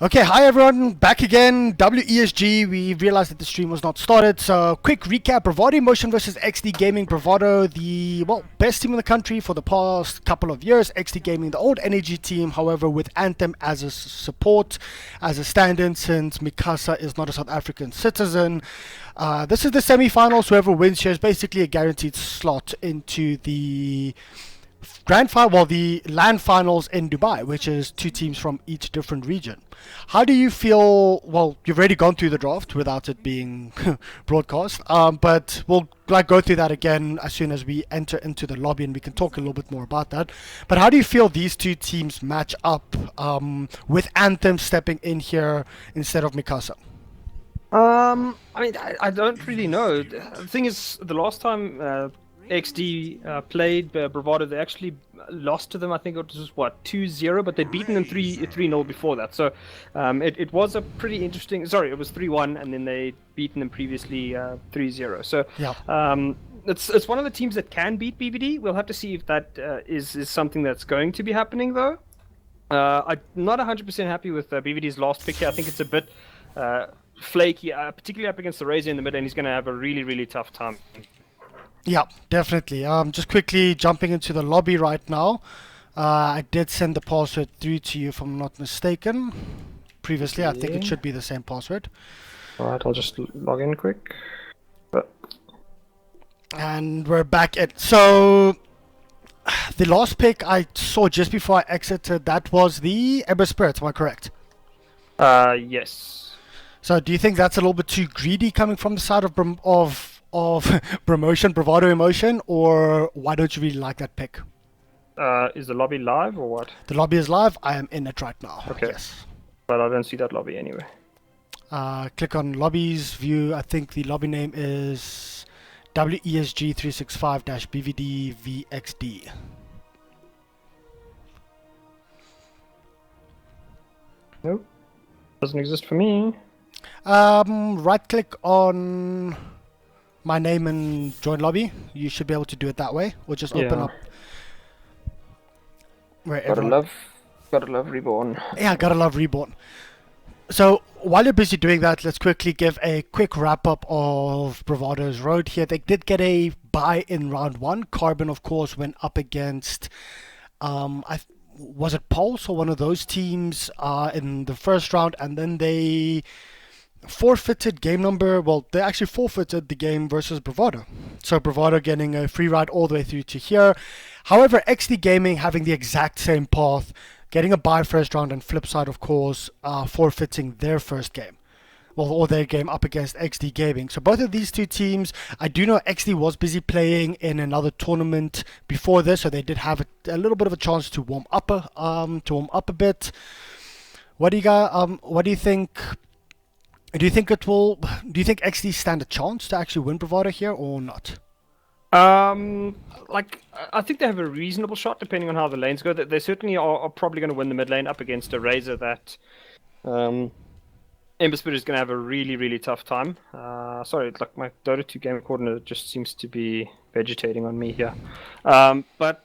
Okay, hi everyone, back again. WESG, we realized that the stream was not started, so quick recap. Bravado Emotion versus XD Gaming. Bravado, the best team in the country for the past couple of years. XD Gaming, the old energy team, however, with Anthem as a support, as a stand-in, since Mikasa is not a South African citizen. This is the semi-finals. Whoever wins here is basically a guaranteed slot into the the land finals in Dubai, which is two teams from each different region. How do you feel? Well, you've already gone through the draft without it being broadcast, but we'll go through that again as soon as we enter into the lobby, and we can talk a little bit more about that. But how do you feel these two teams match up with Anthem stepping in here instead of Mikasa? I don't really know. The thing is, the last time XD played Bravado, they actually lost to them. I think it was 2-0, but they'd beaten them 3-0 before that. So it was a pretty interesting. Sorry, it was 3-1, and then they'd beaten them previously 3-0. So yeah. It's one of the teams that can beat BVD. We'll have to see if that is something that's going to be happening, though. I'm not 100% happy with BVD's last pick here. I think it's a bit flaky, particularly up against the Razor in the mid, and he's going to have a really, really tough time. Yeah, definitely. Just quickly jumping into the lobby right now. I did send the password through to you if I'm not mistaken. Previously, I think it should be the same password. Alright, I'll just log in quick. And we're back at... So, the last pick I saw just before I exited, that was the Ember Spirit, am I correct? Yes. So, do you think that's a little bit too greedy coming from the side of Bravado Emotion, or why don't you really like that pick? Is the lobby live or what? The lobby is live. I am in it right now. Okay. Yes. But I don't see that lobby anyway. Click on lobbies view. I think the lobby name is WESG 365-BVD VXD. Nope. Doesn't exist for me. Right click on my name and join lobby. You should be able to do it that way, or just open up where gotta love Reborn. Yeah, gotta love Reborn. So while you're busy doing that, let's quickly give a quick wrap up of Bravado's road here. They did get a bye in round 1. Carbon, of course, went up against was it Pulse or one of those teams in the first round, and then they forfeited game number. Well, they actually forfeited the game versus Bravado. So Bravado getting a free ride all the way through to here. However, XD Gaming having the exact same path, getting a bye first round, and flip side, of course, forfeiting their first game. Well, or their game up against XD Gaming. So both of these two teams, I do know XD was busy playing in another tournament before this, so they did have a little bit of a chance to warm up a bit. What do you think? Do you think XD stand a chance to actually win Bravado here or not? I think they have a reasonable shot depending on how the lanes go. They certainly are probably going to win the mid lane up against a Razor that Ember Spirit is going to have a really, really tough time. Sorry, like my Dota 2 game coordinator just seems to be vegetating on me here. But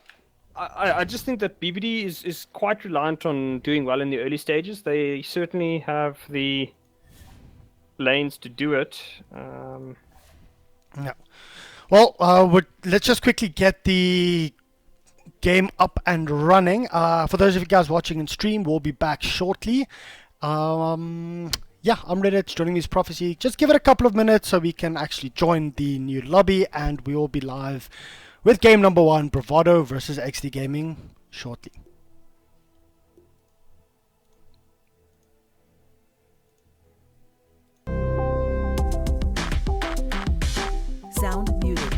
I just think that BBD is quite reliant on doing well in the early stages. They certainly have the lanes to do it. Yeah. Well, let's just quickly get the game up and running. For those of you guys watching in stream, we'll be back shortly. Yeah, I'm ready. It's Joining These Prophecy. Just give it a couple of minutes so we can actually join the new lobby, and we will be live with game number 1, Bravado versus XD Gaming, shortly. Sound muted.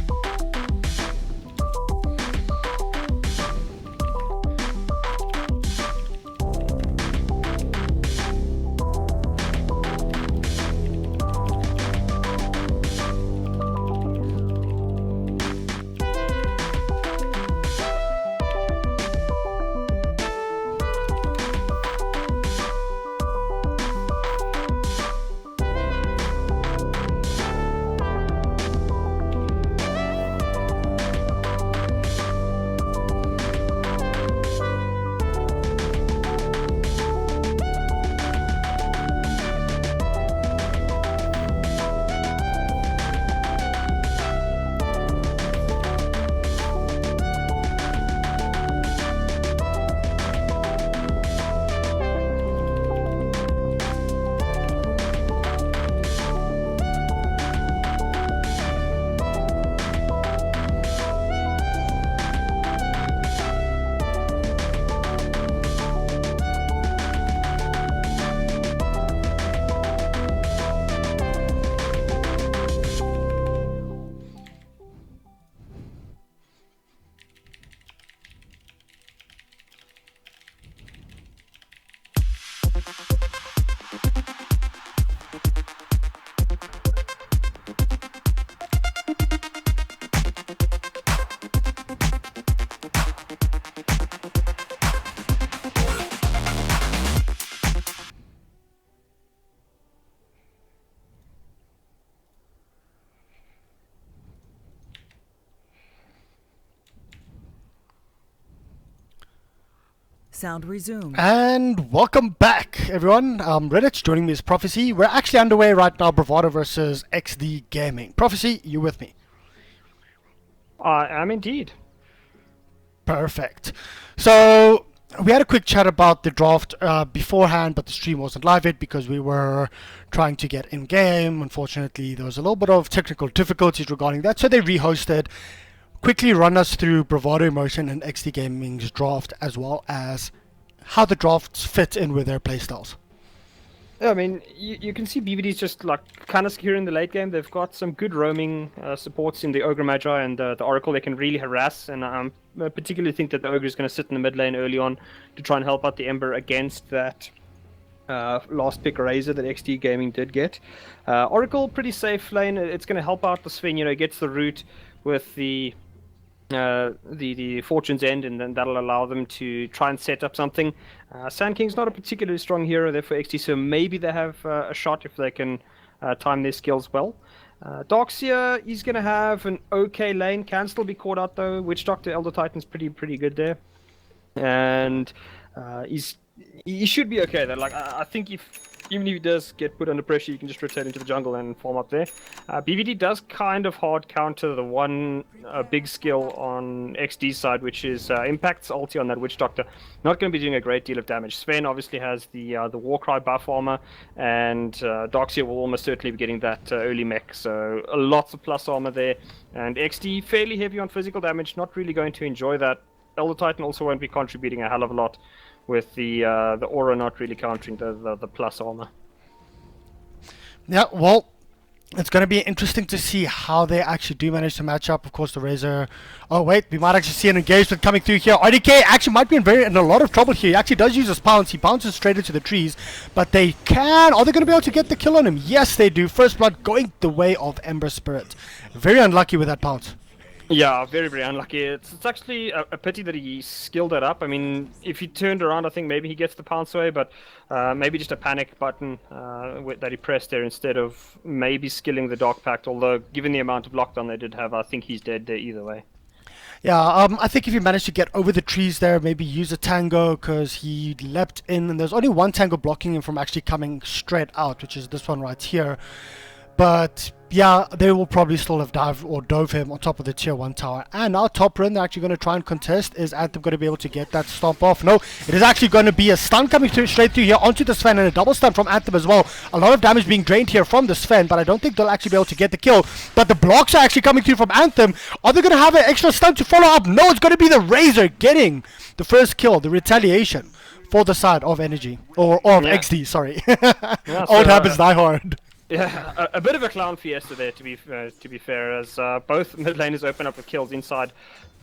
Sound resumed. And welcome back, everyone. Reddit's joining me is Prophecy. We're actually underway right now, Bravado versus XD Gaming. Prophecy, you with me? I am indeed. Perfect. So we had a quick chat about the draft beforehand, but the stream wasn't live yet because we were trying to get in game. Unfortunately, there was a little bit of technical difficulties regarding that, so they rehosted. Quickly run us through Bravado Emotion and XD Gaming's draft, as well as how the drafts fit in with their playstyles. Yeah, I mean, you can see BVD's just like kind of secure in the late game. They've got some good roaming supports in the Ogre Magi and the Oracle. They can really harass, and I particularly think that the Ogre is going to sit in the mid lane early on to try and help out the Ember against that last pick Razor that XD Gaming did get. Oracle, pretty safe lane. It's going to help out the Sven. You know, gets the root with the Fortune's End, and then that'll allow them to try and set up something. Sand King's not a particularly strong hero there for XT, so maybe they have a shot if they can time their skills well. Darkseer, he's going to have an okay lane, can still be caught out though. Witch Doctor, Elder Titan's pretty good there. And he should be okay though. Like, I think even if he does get put under pressure, you can just rotate into the jungle and farm up there. BVD does kind of hard counter the one big skill on XD's side, which is Impact's ulti on that Witch Doctor. Not going to be doing a great deal of damage. Sven obviously has the Warcry buff armor, and Darkseer will almost certainly be getting that early mech, so lots of plus armor there. And XD fairly heavy on physical damage, not really going to enjoy that. Elder Titan also won't be contributing a hell of a lot, with the aura not really countering the plus armor. Yeah, well, it's going to be interesting to see how they actually do manage to match up. Of course, the Razor... Oh, wait, we might actually see an engagement coming through here. RDK actually might be in a lot of trouble here. He actually does use his pounce. He bounces straight into the trees, but they can... Are they going to be able to get the kill on him? Yes, they do. First blood going the way of Ember Spirit. Very unlucky with that pounce. Yeah, very unlucky. It's actually a pity that he skilled it up. I mean, if he turned around, I think maybe he gets the pounce away, but maybe just a panic button that he pressed there instead of maybe skilling the Dark Pact, although given the amount of lockdown they did have, I think he's dead there either way. Yeah, I think if you manage to get over the trees there, maybe use a tango, because he leapt in, and there's only one tango blocking him from actually coming straight out, which is this one right here. But yeah, they will probably still have dove him on top of the tier 1 tower. And now top run, they're actually going to try and contest. Is Anthem going to be able to get that stomp off? No, it is actually going to be a stun coming straight through here onto the Sven, and a double stun from Anthem as well. A lot of damage being drained here from the Sven, but I don't think they'll actually be able to get the kill. But the blocks are actually coming through from Anthem. Are they going to have an extra stun to follow up? No, it's going to be the Razor getting the first kill, the retaliation for the side of Energy. Or of XD, sorry. Yeah, Old habits die hard. Yeah, a bit of a clown fiesta there, to be fair, as both mid laners open up with kills inside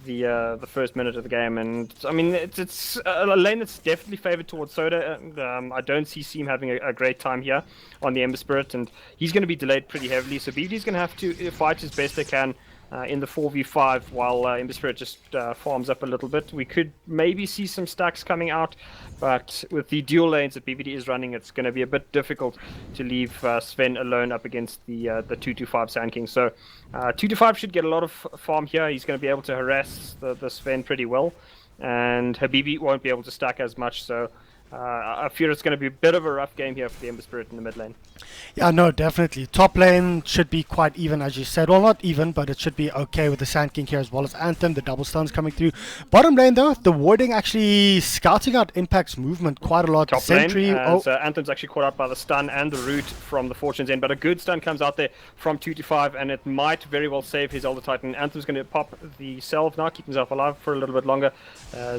the first minute of the game, and I mean it's a lane that's definitely favored towards Soda. And, I don't see Seam having a great time here on the Ember Spirit, and he's going to be delayed pretty heavily. So BVD's going to have to fight as best they can in the 4v5 while Ember Spirit just farms up a little bit. We could maybe see some stacks coming out, but with the dual lanes that BVD is running, it's going to be a bit difficult to leave Sven alone up against the 2-5 Sand King. So 2-5 should get a lot of farm here. He's going to be able to harass the Sven pretty well, and Habibi won't be able to stack as much, so I fear it's going to be a bit of a rough game here for the Ember Spirit in the mid lane. Yeah, no, definitely. Top lane should be quite even, as you said. Well, not even, but it should be okay with the Sand King here, as well as Anthem, the double stuns coming through. Bottom lane, though, the warding actually scouting out Impact's movement quite a lot. Top Sentry, lane, so Anthem's actually caught out by the stun and the root from the Fortune's End, but a good stun comes out there from 2-5, and it might very well save his Elder Titan. Anthem's going to pop the Salve now, keep himself alive for a little bit longer.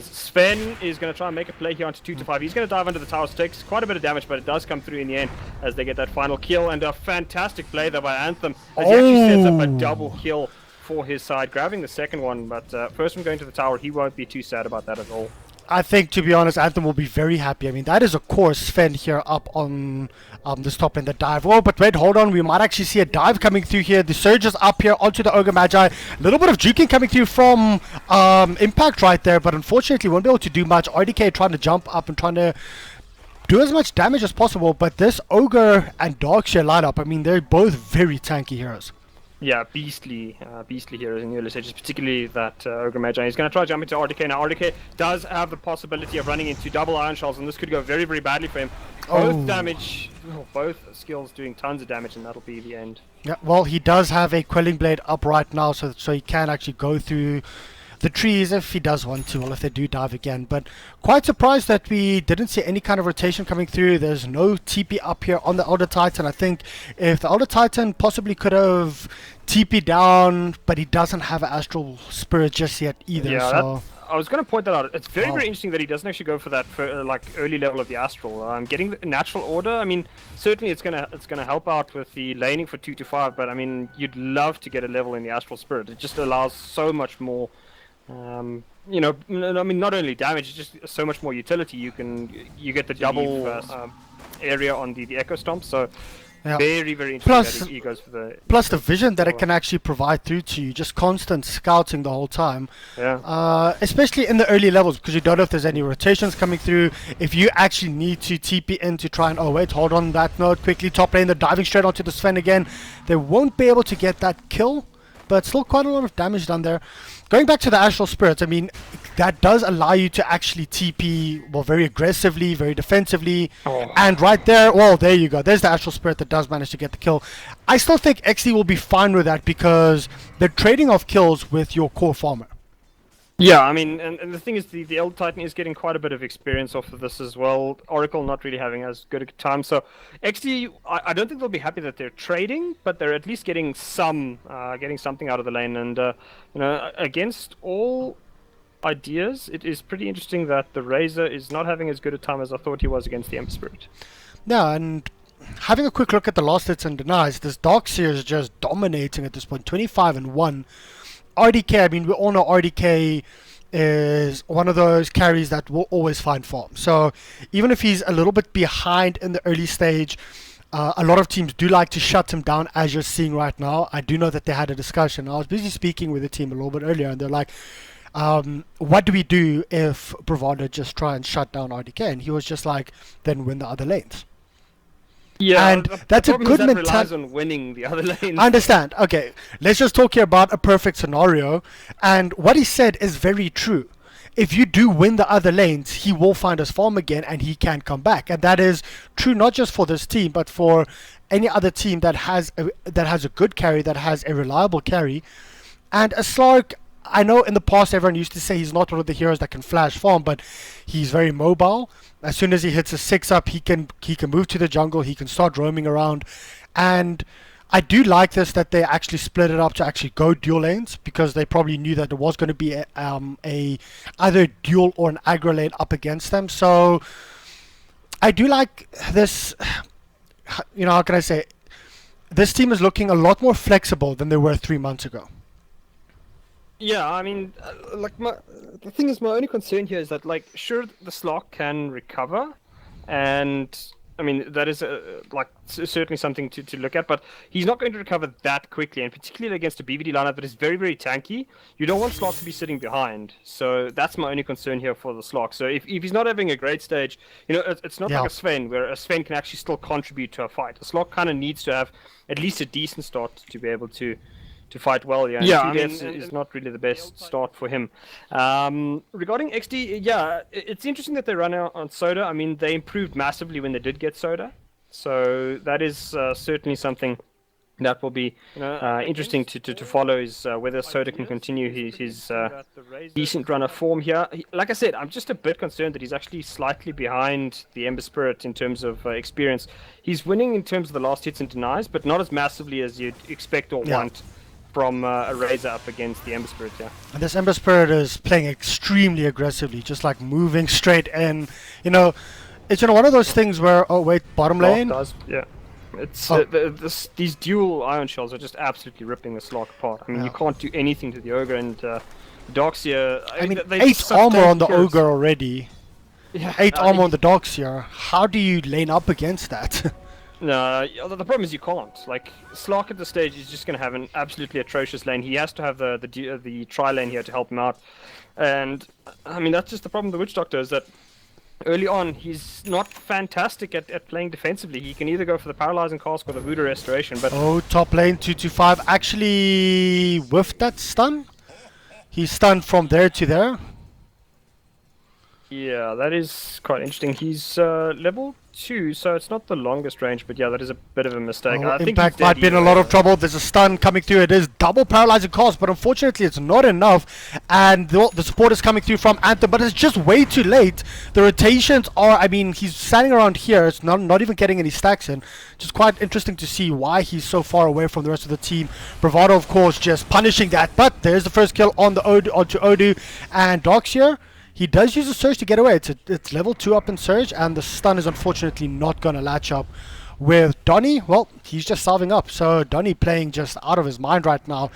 Sven is going to try and make a play here onto 2-5. He's going to dive under the tower, so takes quite a bit of damage, but it does come through in the end as they get that final kill, and a fantastic play there by Anthem as he actually sets up a double kill for his side, grabbing the second one, but first one going to the tower. He won't be too sad about that at all. I think, to be honest, Anthem will be very happy. I mean, that is a core Sven here up on this top in the dive. Oh, but wait, hold on. We might actually see a dive coming through here. The Surge is up here onto the Ogre Magi. A little bit of juking coming through from Impact right there, but unfortunately won't be able to do much. RDK trying to jump up and trying to do as much damage as possible, but this Ogre and Darkshare lineup, I mean, they're both very tanky heroes. Yeah, beastly heroes in the early stages, particularly that Ogre Magi. He's going to try to jump into RDK. Now, RDK does have the possibility of running into double Iron Shells, and this could go very, very badly for him. Both damage, both skills doing tons of damage, and that'll be the end. Yeah, well, he does have a Quelling Blade up right now, so he can actually go through the trees if he does want to, or if they do dive again. But quite surprised that we didn't see any kind of rotation coming through. There's no TP up here on the Elder Titan. I think if the Elder Titan possibly could have TP down, but he doesn't have an Astral Spirit just yet either. Yeah, so I was going to point that out. It's very, very interesting that he doesn't actually go for that for, like early level of the Astral. Getting the natural order, I mean, certainly it's gonna help out with the laning for 2 to 5, but I mean, you'd love to get a level in the Astral Spirit. It just allows so much more. You know, I mean, not only damage, it's just so much more utility. You get the double area on the Echo Stomp, so yeah. very, very interesting that he goes for the... Plus the vision that it can actually provide through to you, just constant scouting the whole time. Yeah. Especially in the early levels, because you don't know if there's any rotations coming through. If you actually need to TP in to try and, oh wait, hold on that note, quickly top lane, they're diving straight onto the Sven again. They won't be able to get that kill, but still quite a lot of damage done there. Going back to the Astral Spirits, I mean, that does allow you to actually TP, well, very aggressively, very defensively. And right there, well, there you go. There's the Astral Spirit that does manage to get the kill. I still think XD will be fine with that because they're trading off kills with your core farmer. Yeah, I mean, and the thing is, the Elder Titan is getting quite a bit of experience off of this as well. Oracle not really having as good a time, so XD, I don't think they'll be happy that they're trading, but they're at least getting something out of the lane. And you know, against all ideas, it is pretty interesting that the Razor is not having as good a time as I thought he was against the Ember Spirit. Yeah, and having a quick look at the lost hits and denies, this Darkseer is just dominating at this point, 25-1. RDK, I mean, we all know RDK is one of those carries that will always find farm. So even if he's a little bit behind in the early stage, a lot of teams do like to shut him down, as you're seeing right now. I do know that they had a discussion. I was busy speaking with the team a little bit earlier, and they're like, what do we do if Bravado just try and shut down RDK? And he was just like, then win the other lanes. Yeah, and that's a good mentality. Relies on winning the other lane. I understand. Okay, let's just talk here about a perfect scenario. And what he said is very true. If you do win the other lanes, he will find his farm again and he can come back. And that is true not just for this team, but for any other team that has a good carry, that has a reliable carry. And a Slark, I know in the past everyone used to say he's not one of the heroes that can flash farm, but he's very mobile. As soon as he hits a 6-up, he can move to the jungle, he can start roaming around. And I do like this, that they actually split it up to actually go dual lanes, because they probably knew that there was going to be either a dual or an aggro lane up against them. So I do like this, you know, how can I say, this team is looking a lot more flexible than they were 3 months ago. Yeah, I mean, the thing is, my only concern here is that, like, sure, the Slark can recover, and I mean, that is certainly something to look at, but he's not going to recover that quickly, and particularly against a BVD lineup that is very, very tanky. You don't want Slark to be sitting behind, so that's my only concern here for the Slark. So if he's not having a great stage, you know, it's not like a Sven, where a Sven can actually still contribute to a fight. A Slark kind of needs to have at least a decent start to be able to fight well. Yeah, I mean, is not really the best start for him. Regarding XD, yeah, it's interesting that they run out on Soda. I mean, they improved massively when they did get Soda, so that is certainly something that will be interesting to follow, is whether Soda can continue his decent run of form here. Like I said, I'm just a bit concerned that he's actually slightly behind the Ember Spirit in terms of experience. He's winning in terms of the last hits and denies, but not as massively as you'd expect or want from a Razor up against the Ember Spirit, yeah. And this Ember Spirit is playing extremely aggressively, just like moving straight in. You know, it's one of those things where, oh wait, bottom lane? Yeah. It's these dual Iron Shells are just absolutely ripping the Slark apart. I mean, you can't do anything to the Ogre, and Doxia. I mean, they 8 just armor sustain on the kills. Ogre already. Yeah, 8 armor on the Doxia. How do you lane up against that? No, the problem is you can't. Like, Slark at this stage is just going to have an absolutely atrocious lane. He has to have the tri lane here to help him out. And, I mean, that's just the problem with the Witch Doctor, is that early on, he's not fantastic at playing defensively. He can either go for the Paralyzing Cask or the Voodoo Restoration, but... Oh, top lane, 225. Actually, with that stun, he's stunned from there to there. Yeah, that is quite interesting. He's level 2, so it's not the longest range, but yeah, that is a bit of a mistake. Oh, I think Impact he's dead might be in a either lot way, of trouble. There's a stun coming through. It is double paralyzing cost, but unfortunately it's not enough. And the support is coming through from Anthem, but it's just way too late. The rotations are, I mean, he's standing around here. It's not even getting any stacks in. Just quite interesting to see why he's so far away from the rest of the team. Bravado, of course, just punishing that. But there's the first kill on the onto Odu and Dox here. He does use a Surge to get away. It's level 2 up in Surge, and the stun is unfortunately not going to latch up with Donny. Well, he's just salving up. So Donny playing just out of his mind right now,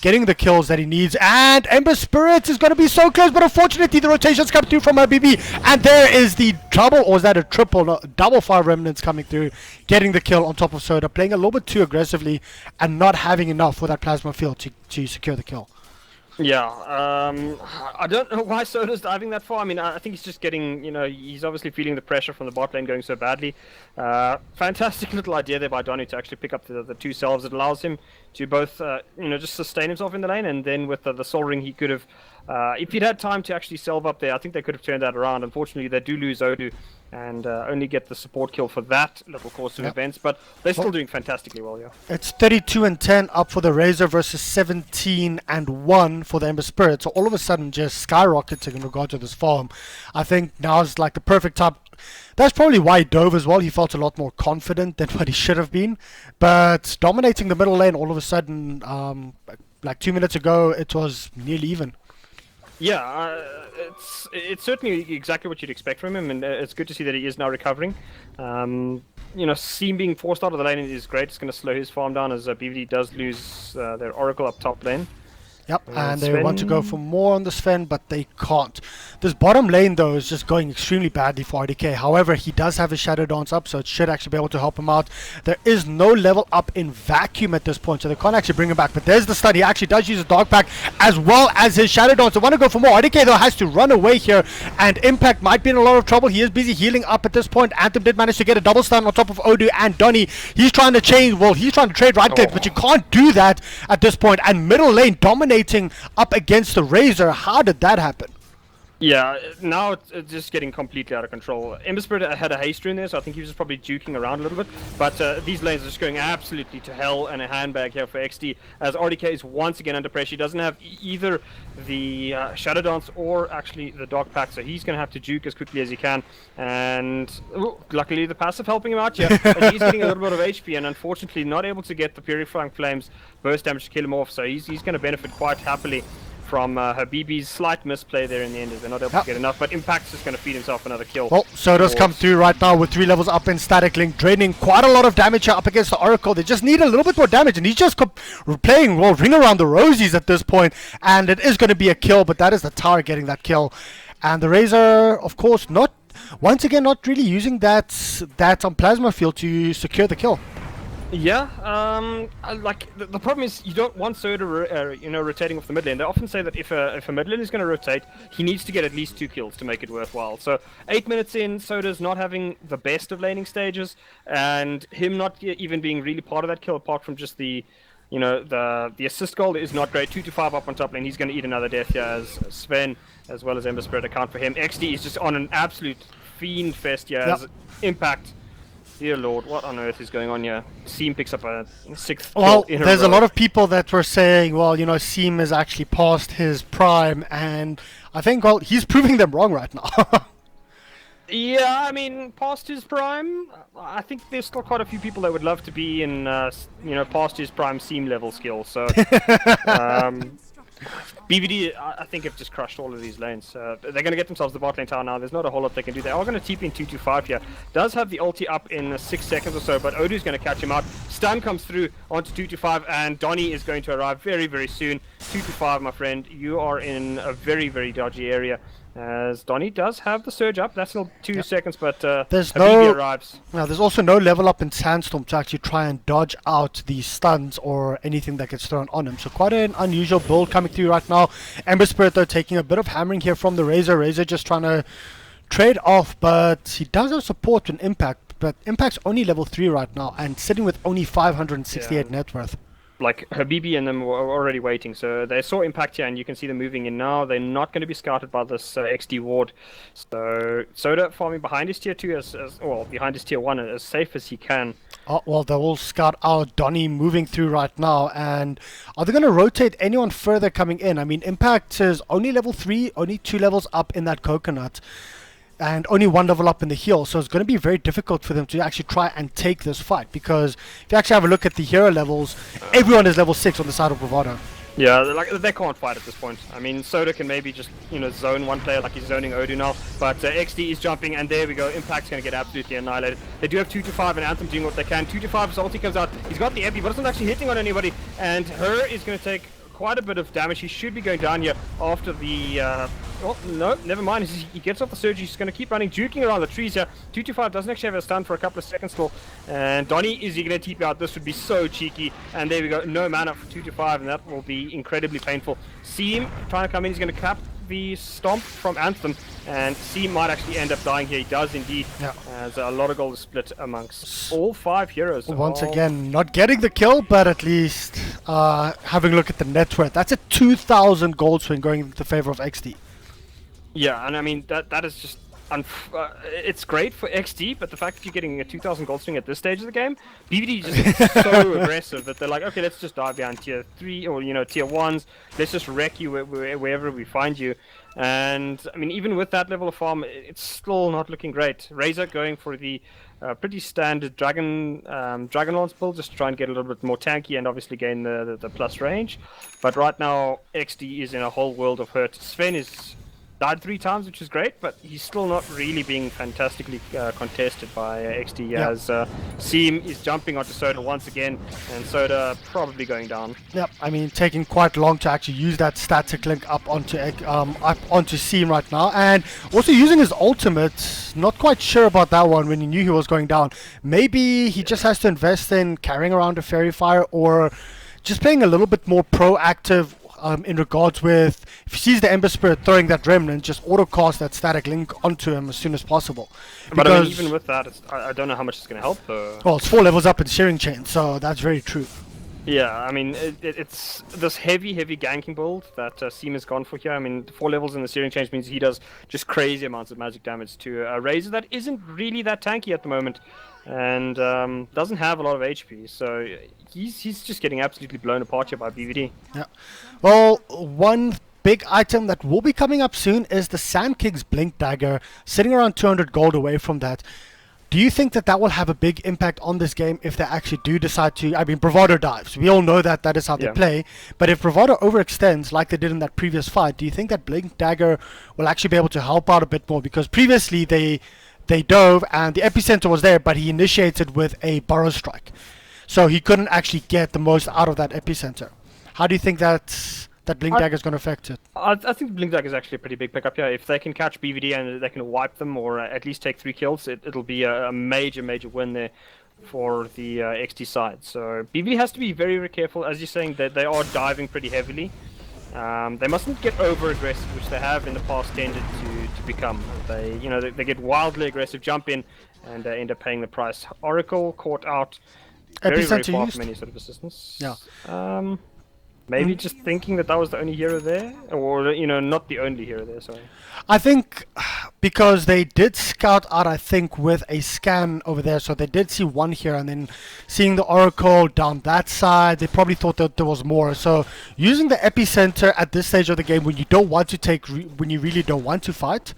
getting the kills that he needs. And Ember Spirit is going to be so close, but unfortunately the rotations come through from RBB. And there is the double, or is that a triple? No, double fire remnants coming through, getting the kill on top of Soda, playing a little bit too aggressively and not having enough for that plasma field to secure the kill. Yeah, I don't know why Soda's diving that far. I mean, I think he's just getting, he's obviously feeling the pressure from the bot lane going so badly. Fantastic little idea there by Donny to actually pick up the 2 selves. It allows him to both, just sustain himself in the lane, and then with the Soul Ring he could have, if he'd had time to actually selve up there, I think they could have turned that around. Unfortunately, they do lose Odu and only get the support kill for that little course of events, but they're still doing fantastically well, yeah. It's 32-10 up for the Razor versus 17-1 for the Ember Spirit. So all of a sudden just skyrocketing in regard to this farm. I think now is like the perfect time. That's probably why he dove as well. He felt a lot more confident than what he should have been. But dominating the middle lane all of a sudden, like 2 minutes ago, it was nearly even. Yeah, it's certainly exactly what you'd expect from him, and it's good to see that he is now recovering. Seam being forced out of the lane is great. It's going to slow his farm down as BVD does lose their Oracle up top lane. Yep, and they want to go for more on the Sven, but they can't. This bottom lane, though, is just going extremely badly for RDK. However, he does have his Shadow Dance up, so it should actually be able to help him out. There is no level up in Vacuum at this point, so they can't actually bring him back. But there's the stun. He actually does use a Dark Pack as well as his Shadow Dance. They want to go for more. RDK, though, has to run away here, and Impact might be in a lot of trouble. He is busy healing up at this point. Anthem did manage to get a double stun on top of Odu and Donny. He's trying to he's trying to trade right click, but you can't do that at this point. And middle lane dominating up against the Razor. How did that happen? Yeah, now it's just getting completely out of control. Ember Spirit had a haste rune there, so I think he was just probably juking around a little bit. But these lanes are just going absolutely to hell, and a handbag here for XD, as RDK is once again under pressure. He doesn't have either the Shadow Dance or actually the Dark Pack, so he's going to have to juke as quickly as he can. And luckily the passive helping him out here, but he's getting a little bit of HP, and unfortunately not able to get the Purifying Flames burst damage to kill him off, so he's going to benefit quite happily from Habibi's slight misplay there in the end, as they're not able to get enough, but Impact's just going to feed himself another kill. Well, Soda's come through right now with 3 levels up in Static Link, draining quite a lot of damage up against the Oracle. They just need a little bit more damage, and he's just playing, Ring Around the Rosies at this point, and it is going to be a kill, but that is the tower getting that kill. And the Razor, of course, once again, not really using that Plasma Field to secure the kill. Yeah, the problem is you don't want Soda, rotating off the mid lane. They often say that if a mid lane is going to rotate, he needs to get at least 2 kills to make it worthwhile. So 8 minutes in, Soda's not having the best of laning stages, and him not even being really part of that kill, apart from just the assist goal is not great. 2-5 up on top lane. He's going to eat another death here as Sven as well as Ember Spirit account for him. XD is just on an absolute fiend fest here as Impact. Dear Lord, what on earth is going on here? Seam picks up a 6th Well, kill in there's a row. a lot of people that were saying, well, Seam is actually past his prime, and I think, he's proving them wrong right now. Yeah, I mean, past his prime, I think there's still quite a few people that would love to be in, past his prime Seam level skill, so... BVD, I think, have just crushed all of these lanes. They're going to get themselves the bot lane tower now. There's not a whole lot they can do. They are going to TP in 2-5 here. Does have the ulti up in 6 seconds or so, but Odu's going to catch him out. Stun comes through onto 2-5, and Donny is going to arrive very, very soon. 2-5, my friend. You are in a very, very dodgy area. As Donny does have the surge up. That's still 2 seconds, but There's Habibi arrives. Now, there's also no level up in Sandstorm to actually try and dodge out the stuns or anything that gets thrown on him. So quite an unusual build coming through right now. Ember Spirit, though, taking a bit of hammering here from the Razor. Razor just trying to trade off, but he does have support and Impact. But Impact's only level 3 right now and sitting with only 568 net worth. Like Habibi and them were already waiting, so they saw Impact here, and you can see them moving in now. They're not going to be scouted by this XD ward. So Soda farming behind his tier 2 well, behind his tier 1 as safe as he can. Oh, well, they will scout out Donny moving through right now. And are they going to rotate anyone further coming in? I mean, Impact is only level 3, only 2 levels up in that coconut, and only 1 level up in the heal, so it's going to be very difficult for them to actually try and take this fight, because if you actually have a look at the hero levels, everyone is level 6 on the side of Bravado. Yeah, they can't fight at this point. I mean, Soda can maybe just, zone one player like he's zoning Odu now, but XD is jumping, and there we go. Impact's going to get absolutely annihilated. They do have 2-5 and Anthem doing what they can. 2-5, so ulti comes out. He's got the epi, but it's not actually hitting on anybody, and Her is going to take quite a bit of damage. He should be going down here after the oh no, never mind. He gets off the surge. He's going to keep running, juking around the trees here. 2-5 doesn't actually have a stun for a couple of seconds still, and Donny, is he going to TP out? This would be so cheeky, and there we go. No mana for 2-5, and that will be incredibly painful. Seam trying to come in. He's going to cap the stomp from Anthem, and Seam might actually end up dying here. He does indeed. Yeah. As a lot of gold is split amongst all 5 heroes. Once again, not getting the kill, but at least having a look at the net worth. That's a 2,000 gold swing going in the favor of XD. Yeah, and I mean that is just it's great for XD, but the fact that you're getting a 2,000 gold swing at this stage of the game, BBD just is so aggressive that they're like, okay, let's just dive down tier 3 or tier 1s. Let's just wreck you wherever we find you. And I mean, even with that level of farm, it's still not looking great. Razor going for the pretty standard Dragon Lance build, just to try and get a little bit more tanky and obviously gain the plus range. But right now, XD is in a whole world of hurt. Sven is died 3 times, which is great, but he's still not really being fantastically contested by XD, as Seam is jumping onto Soda once again, and Soda probably going down. Yep, I mean, taking quite long to actually use that static link up onto Seam right now, and also using his ultimate. Not quite sure about that one when he knew he was going down. Maybe he just has to invest in carrying around a Fairy Fire, or just playing a little bit more proactive in regards with, if he sees the Ember Spirit throwing that Remnant, just auto-cast that static link onto him as soon as possible. But I mean, even with that, I don't know how much it's going to help. Well, it's 4 levels up in Shearing Chain, so that's very true. Yeah, I mean, it's this heavy ganking build that Seam has gone for here. I mean, 4 levels in the Searing Chain means he does just crazy amounts of magic damage to a Razor that isn't really that tanky at the moment, and doesn't have a lot of HP, so he's just getting absolutely blown apart here by BVD. Yeah. Well, one big item that will be coming up soon is the Sand King's Blink Dagger, sitting around 200 gold away from that. Do you think that will have a big impact on this game if they actually do decide to... I mean, Bravado dives. We all know that is how they play. But if Bravado overextends like they did in that previous fight, do you think that Blink Dagger will actually be able to help out a bit more? Because previously they dove and the epicenter was there, but he initiated with a Burrow Strike. So he couldn't actually get the most out of that epicenter. How do you think that Blink Dagger is going to affect it? I think Blink Dagger is actually a pretty big pickup here. If they can catch BVD and they can wipe them, or at least take 3 kills, it'll be a major win there for the XT side. So BVD has to be very, very careful. As you're saying, that they are diving pretty heavily. They mustn't get over aggressive, which they have in the past tended to become. They get wildly aggressive, jump in, and end up paying the price. Oracle caught out very, very far from any sort of assistance. Yeah. Maybe just thinking that was the only hero there, or not the only hero there. Sorry. I think because they did scout out, I think, with a scan over there, so they did see one here, and then seeing the Oracle down that side, they probably thought that there was more. So using the epicenter at this stage of the game, when you don't want to when you really don't want to fight,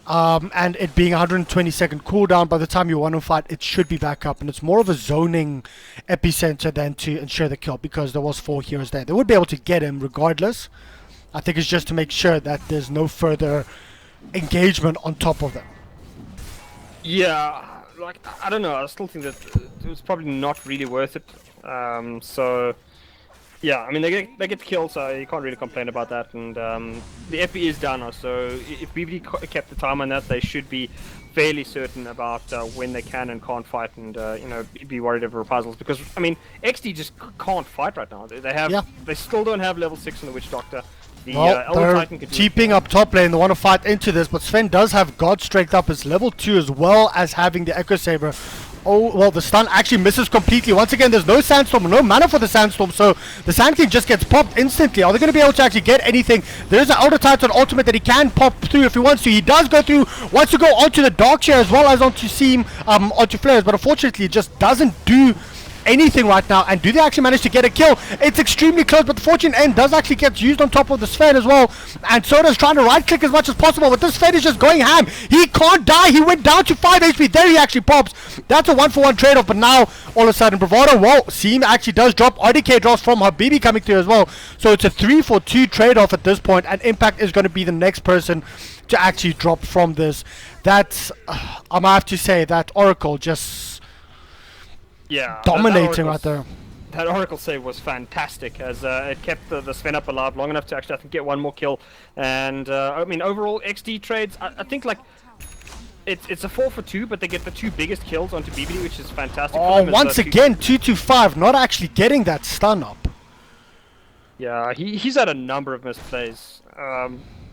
and it being 120-second cooldown, by the time you want to fight, it should be back up, and it's more of a zoning epicenter than to ensure the kill, because there was 4 heroes there. They would be able to get him regardless. I think it's just to make sure that there's no further engagement on top of them. Yeah, like, I don't know, I still think that it was probably not really worth it. So Yeah, I mean they get killed, so you can't really complain about that. And the epi is down now, so if BBD kept the time on that, they should be fairly certain about when they can and can't fight, and be worried over reprisals. Because I mean, XD just can't fight right now. They still don't have level 6 on the Witch Doctor. The Elder they're Titan can do keeping up top lane. They want to fight into this, but Sven does have God Strength up as level 2 as well as having the Echo Saber. Oh, well, the stun actually misses completely. Once again, there's no Sandstorm, no mana for the Sandstorm, so the Sand King just gets popped instantly. Are they going to be able to actually get anything? There's an Elder Titan ultimate that he can pop through if he wants to. He does go through, wants to go onto the Dark Share as well as onto Seam, onto Flares, but unfortunately it just doesn't do anything right now. And do they actually manage to get a kill? It's extremely close, but the Fortune End does actually get used on top of the Sven as well, and Soda's trying to right click as much as possible, but this Sven is just going ham. He can't die. He went down to 5 HP. There he actually pops. That's a 1-for-1 trade-off, but now all of a sudden Bravado, well, Seam actually does drop. RDK drops from Habibi coming through as well, so it's a 3-for-2 trade-off at this point, and Impact is going to be the next person to actually drop from this. That's I might have to say that Oracle just dominating right there. That Oracle save was fantastic, as it kept the Sven up alive long enough to actually, I think, get one more kill. And I mean, overall XD trades, I think like it's a 4-for-2, but they get the 2 biggest kills onto BBD, which is fantastic. Oh, once again 2-2-5, not actually getting that stun up. Yeah, he's had a number of misplays.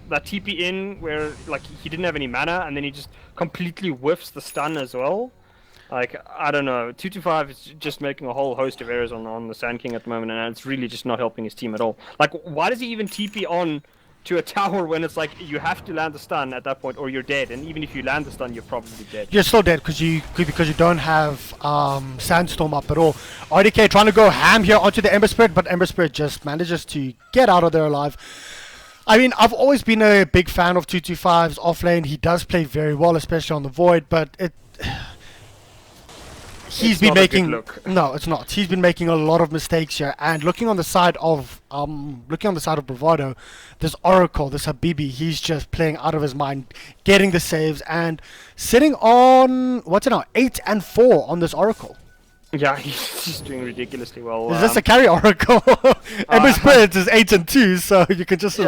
That TP in where like he didn't have any mana, and then he just completely whiffs the stun as well. Like, I don't know, 2-5 is just making a whole host of errors on the Sand King at the moment, and it's really just not helping his team at all. Like, why does he even TP on to a tower when it's like you have to land the stun at that point or you're dead? And even if you land the stun, you're probably dead. You're still dead because you don't have Sandstorm up at all. RDK trying to go ham here onto the Ember Spirit, but Ember Spirit just manages to get out of there alive. I mean, I've always been a big fan of 2-2-5's offlane. He does play very well, especially on the Void, but he's been making no, it's not. He's been making a lot of mistakes here. And looking on the side of Bravado, this Oracle, this Habibi, he's just playing out of his mind, getting the saves and sitting on 8 and 4 on this Oracle. Yeah, he's doing ridiculously well. Is this a carry Oracle? Ember Spirit is 8 and 2, so you can just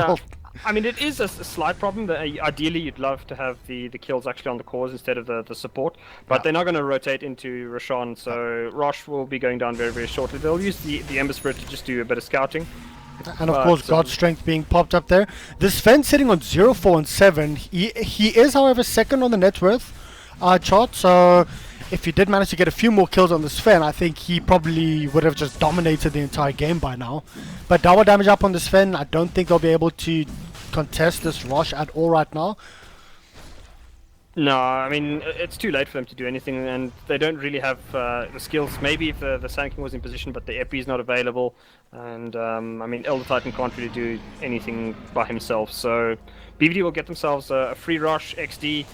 I mean, it is a slight problem that ideally you'd love to have the kills actually on the cores instead of the support, but they're not going to rotate into Roshan, so Rosh will be going down very, very shortly. They'll use the Ember Spirit to just do a bit of scouting. And of course, God's Strength being popped up there. This Sven sitting on 0-4-7. He is, however, second on the net worth chart, so if he did manage to get a few more kills on the Sven, I think he probably would have just dominated the entire game by now. But double damage up on the Sven, I don't think they'll be able to contest this Rosh at all right now. No, I mean, it's too late for them to do anything, and they don't really have the skills. Maybe if the Sand King was in position, but the Epi is not available, and I mean, Elder Titan can't really do anything by himself, so BBD will get themselves a free Rosh, XD.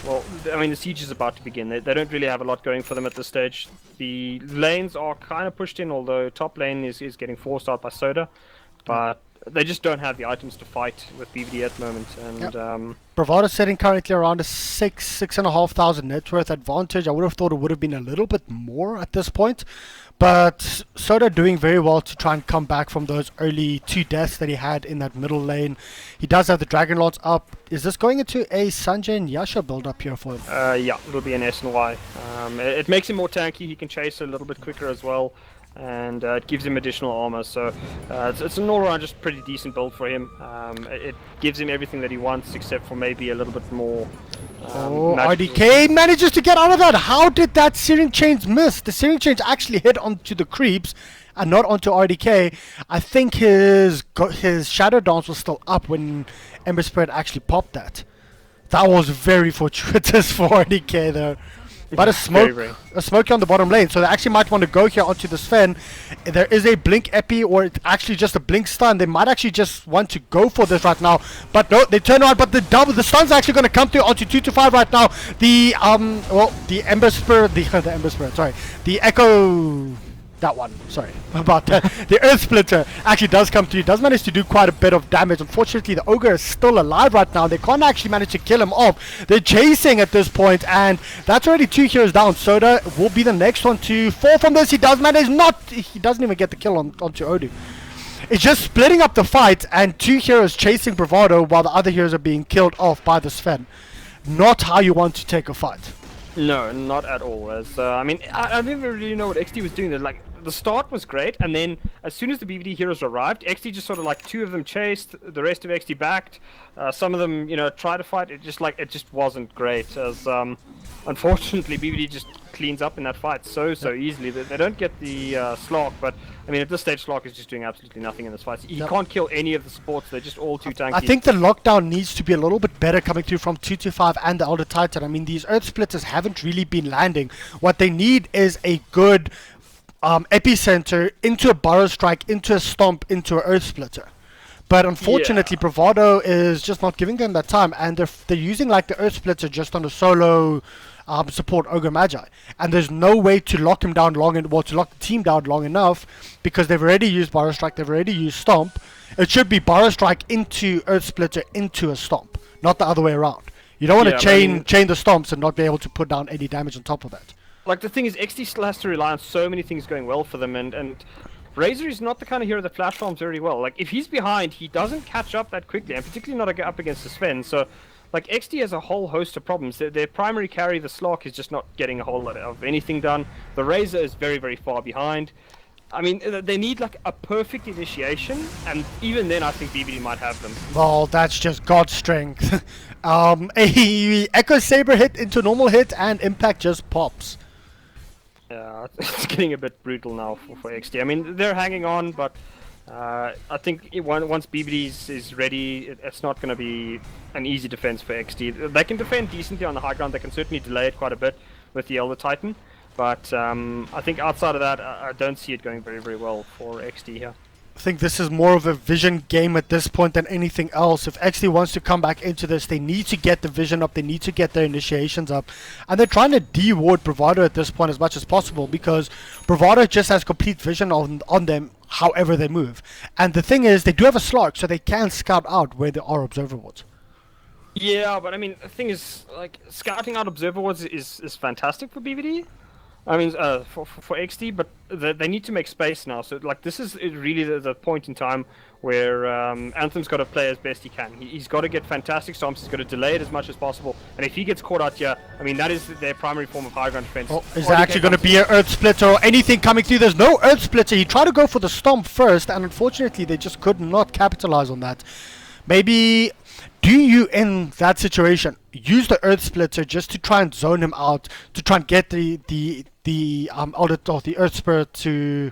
Well, I mean, the siege is about to begin. They don't really have a lot going for them at this stage. The lanes are kind of pushed in, although top lane is getting forced out by Soda, but they just don't have the items to fight with BBD at the moment. And Bravado sitting currently around a 6,500 net worth advantage. I would have thought it would have been a little bit more at this point, but Soda doing very well to try and come back from those early 2 deaths that he had in that middle lane. He does have the Dragon Lords up. Is this going into a Sanjay and Yasha build up here for him? Yeah, it'll be an S and Y. It makes him more tanky. He can chase a little bit quicker as well, and it gives him additional armor, so it's an all-around just pretty decent build for him. It gives him everything that he wants, except for maybe a little bit more. RDK manages to get out of that. How did that Searing Chains miss? The Searing Chains actually hit onto the creeps and not onto RDK. I think his Shadow Dance was still up when Ember Spirit actually popped that. That was very fortuitous for RDK though. But a smoke on the bottom lane, so they actually might want to go here onto the Sven. There is a blink epi, or it's actually just a blink stun. They might actually just want to go for this right now, but no, they turn around. But the stun's actually going to come through onto 2-5 right now. The Ember Spirit, the Ember Spirit, sorry, the Echo. That one, sorry about that. The Earth Splitter actually does come through, does manage to do quite a bit of damage. Unfortunately, the Ogre is still alive right now. They can't actually manage to kill him off. They're chasing at this point, and that's already 2 heroes down. Soda will be the next one to fall from this. He does manage he doesn't even get the kill onto Odu. It's just splitting up the fight and two heroes chasing Bravado while the other heroes are being killed off by the Sven. Not how you want to take a fight. No, not at all. As I mean, I didn't really know what XD was doing there. Like, the start was great, and then as soon as the BVD heroes arrived, XD just sort of like two of them chased, the rest of XD backed. Some of them, tried to fight. It just wasn't great. As unfortunately, BVD just cleans up in that fight so easily. They don't get the Slark, but I mean, at this stage, Slark is just doing absolutely nothing in this fight. He can't kill any of the supports. They're just all too tanky. I think the lockdown needs to be a little bit better coming through from 225 and the Elder Titan. I mean, these Earth Splitters haven't really been landing. What they need is a good epicenter into a Burrow Strike, into a Stomp, into an Earth Splitter. But unfortunately, Bravado is just not giving them that time, and they're using like the Earth Splitter just on a solo support Ogre Magi, and there's no way to lock him down to lock the team down long enough, because they've already used Burrow Strike, they've already used Stomp. It should be Burrow Strike into Earth Splitter into a Stomp, not the other way around. You don't want to chain the Stomps and not be able to put down any damage on top of that. Like, the thing is, XD still has to rely on so many things going well for them, and Razor is not the kind of hero that flash farms very well. Like, if he's behind, he doesn't catch up that quickly, and particularly not up against the Sven. So, like, XD has a whole host of problems. Their primary carry, the Slark, is just not getting a whole lot of anything done. The Razor is very, very far behind. I mean, they need, like, a perfect initiation, and even then, I think BBD might have them. Well, that's just God's strength. A Echo Saber hit into normal hit, and Impact just pops. Yeah, it's getting a bit brutal now for XD. I mean, they're hanging on, but I think once BBD is ready, it's not going to be an easy defense for XD. They can defend decently on the high ground. They can certainly delay it quite a bit with the Elder Titan. But I think outside of that, I don't see it going very, very well for XD here. I think this is more of a vision game at this point than anything else. If XD wants to come back into this, they need to get the vision up, they need to get their initiations up. And they're trying to de-ward Bravado at this point as much as possible, because Bravado just has complete vision on them however they move. And the thing is, they do have a Slark, so they can scout out where there are observer wards. Yeah, but I mean, the thing is, like, scouting out observer wards is fantastic for BVD. I mean, for XD, but they need to make space now. So, like, this is really the point in time where Anthem's got to play as best he can. He's got to get fantastic stomps. He's got to delay it as much as possible. And if he gets caught out here, I mean, that is their primary form of high ground defense. Oh, is there actually going to be an Earth Splitter or anything coming through? There's no Earth Splitter. He tried to go for the Stomp first, and unfortunately, they just could not capitalize on that. Maybe... Do you, in that situation, use the Earth Splitter just to try and zone him out, to try and get the Earth Spirit to,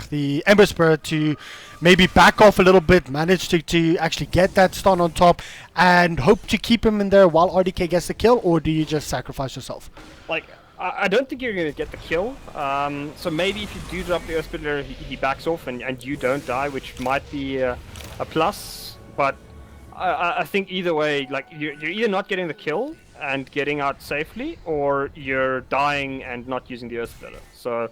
the Ember Spirit to maybe back off a little bit, manage to actually get that stun on top, and hope to keep him in there while RDK gets the kill, or do you just sacrifice yourself? Like, I don't think you're going to get the kill, so maybe if you do drop the Earth Splitter, he backs off and you don't die, which might be a plus, but... I think either way, like, you're either not getting the kill and getting out safely, or you're dying and not using the Earth Splitter. So,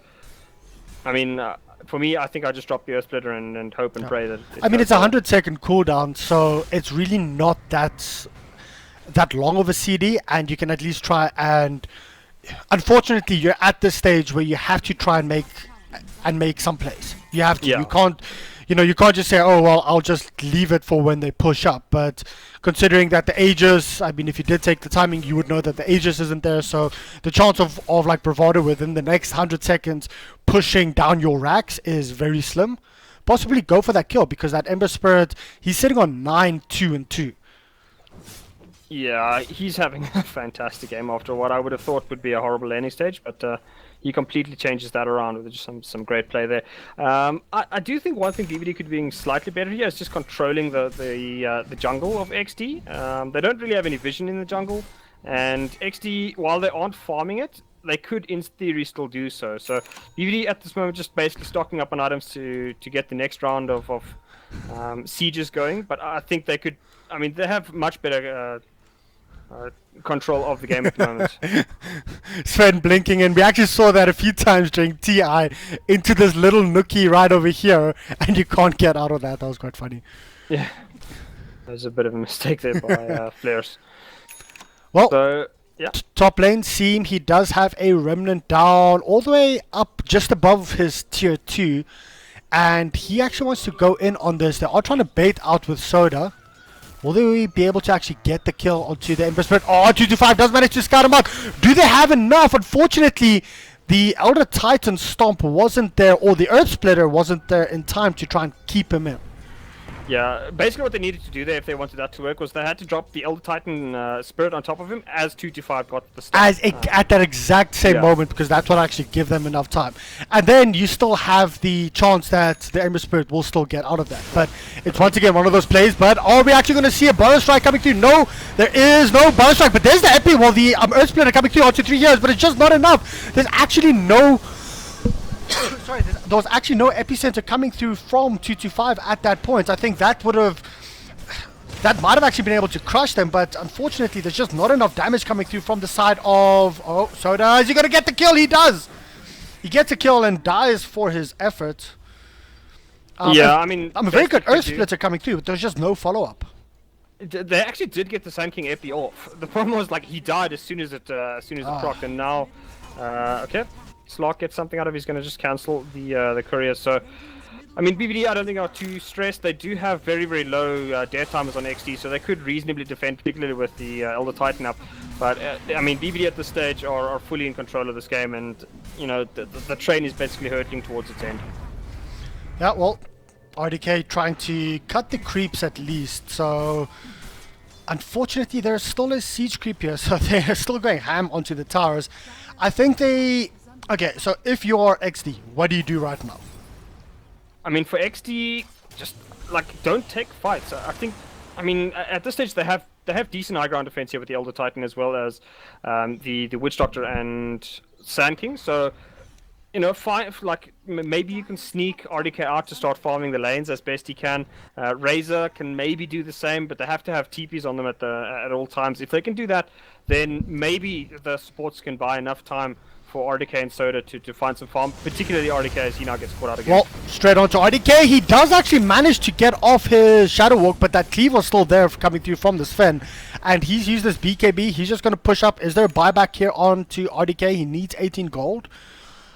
I mean, for me, I think I just drop the Earth Splitter and hope and pray that... I mean, it's a 100-second cooldown, so it's really not that long of a CD, and you can at least try and... Unfortunately, you're at this stage where you have to try and make some plays. You have to. Yeah. You can't... you can't just say, oh, well, I'll just leave it for when they push up. But considering that the Aegis, I mean, if you did take the timing, you would know that the Aegis isn't there. So the chance of like, Bravado within the next 100 seconds pushing down your racks is very slim. Possibly go for that kill, because that Ember Spirit, he's sitting on 9, 2, and 2. Yeah, he's having a fantastic game after what I would have thought would be a horrible landing stage, but he completely changes that around with just some great play there. I do think one thing BVD could be doing slightly better here is just controlling the jungle of XD. They don't really have any vision in the jungle, and XD, while they aren't farming it, they could in theory still do so. So BVD at this moment just basically stocking up on items to get the next round of sieges going, but I think they could. I mean, they have much better control of the game at the moment. Sven blinking, and we actually saw that a few times during TI into this little nookie right over here, and you can't get out of that. That was quite funny. Yeah, there's a bit of a mistake there by Flares. Well, so, yeah. Top lane, Seam, he does have a Remnant down all the way up just above his tier 2. and he actually wants to go in on this. They are trying to bait out with Soda. Will they be able to actually get the kill onto the Ember Spirit? Oh, 225 does manage to scout him out. Do they have enough? Unfortunately, the Elder Titan Stomp wasn't there, or the Earth Splitter wasn't there in time to try and keep him in. Yeah, basically what they needed to do there if they wanted that to work was they had to drop the Elder Titan Spirit on top of him as 225 got the stun. At that exact same Yeah. moment, because that's what actually give them enough time. And then you still have the chance that the Ember Spirit will still get out of that. But it's once again one of those plays. But are we actually going to see a bonus strike coming through? No, there is no bonus strike. But there's the Epi. Well, the Earth Splitter coming through onto 3 years, but it's just not enough. There's actually no... Sorry, there was actually no epicenter coming through from 225 at that point. I think that would have... That might have actually been able to crush them, but unfortunately there's just not enough damage coming through from the side of... Oh, Soda, is he going to get the kill? He does! He gets a kill and dies for his effort. Yeah, I mean... I'm a very good basically Earth Splitter coming through, but there's just no follow-up. They actually did get the Sand King Epi off. The problem was, like, he died as soon as it procced, and now... okay. Slark gets something out of it. He's going to just cancel the courier. So, I mean, BBD I don't think are too stressed. They do have very, very low death timers on XD, so they could reasonably defend, particularly with the Elder Titan up. But, I mean, BBD at this stage are fully in control of this game, and, you know, the train is basically hurtling towards its end. Yeah, well, RDK trying to cut the creeps at least, so... Unfortunately, there's still a siege creep here, so they're still going ham onto the towers. I think they... Okay, so if you're XD, what do you do right now? I mean, for XD, just, like, don't take fights. I think, I mean, at this stage, they have decent high ground defense here with the Elder Titan as well as the Witch Doctor and Sand King. So, you know, maybe you can sneak RDK out to start farming the lanes as best he can. Razor can maybe do the same, but they have to have TPs on them at all times. If they can do that, then maybe the supports can buy enough time for RDK and Soda to find some farm, particularly RDK as he now gets caught out again. Well, straight on to RDK. He does actually manage to get off his Shadow Walk, but that cleave was still there coming through from the Sven. And he's used this BKB. He's just going to push up. Is there a buyback here on to RDK? He needs 18 gold.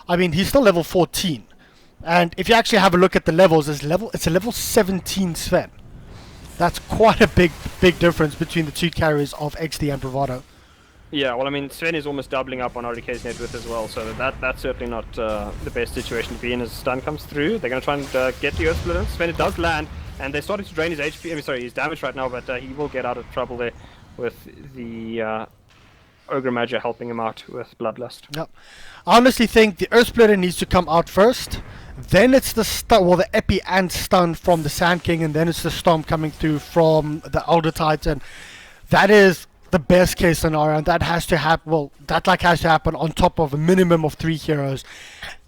I mean, he's still level 14. And if you actually have a look at the levels, it's a level 17 Sven. That's quite a big difference between the two carriers of XD and Bravado. Yeah, well, I mean, Sven is almost doubling up on RDK's net worth as well, so that's certainly not the best situation to be in as stun comes through. They're going to try and get the Earth Splitter. Sven, it does land, and they're starting to drain his HP. I mean, sorry, his damage right now, but he will get out of trouble there with the Ogre Major helping him out with Bloodlust. Yep. I honestly think the Earth Splitter needs to come out first. Then it's the the Epi and stun from the Sand King, and then it's the Stomp coming through from the Elder Titan. That is the best case scenario, and that has to happen. Well, that has to happen on top of a minimum of 3 heroes.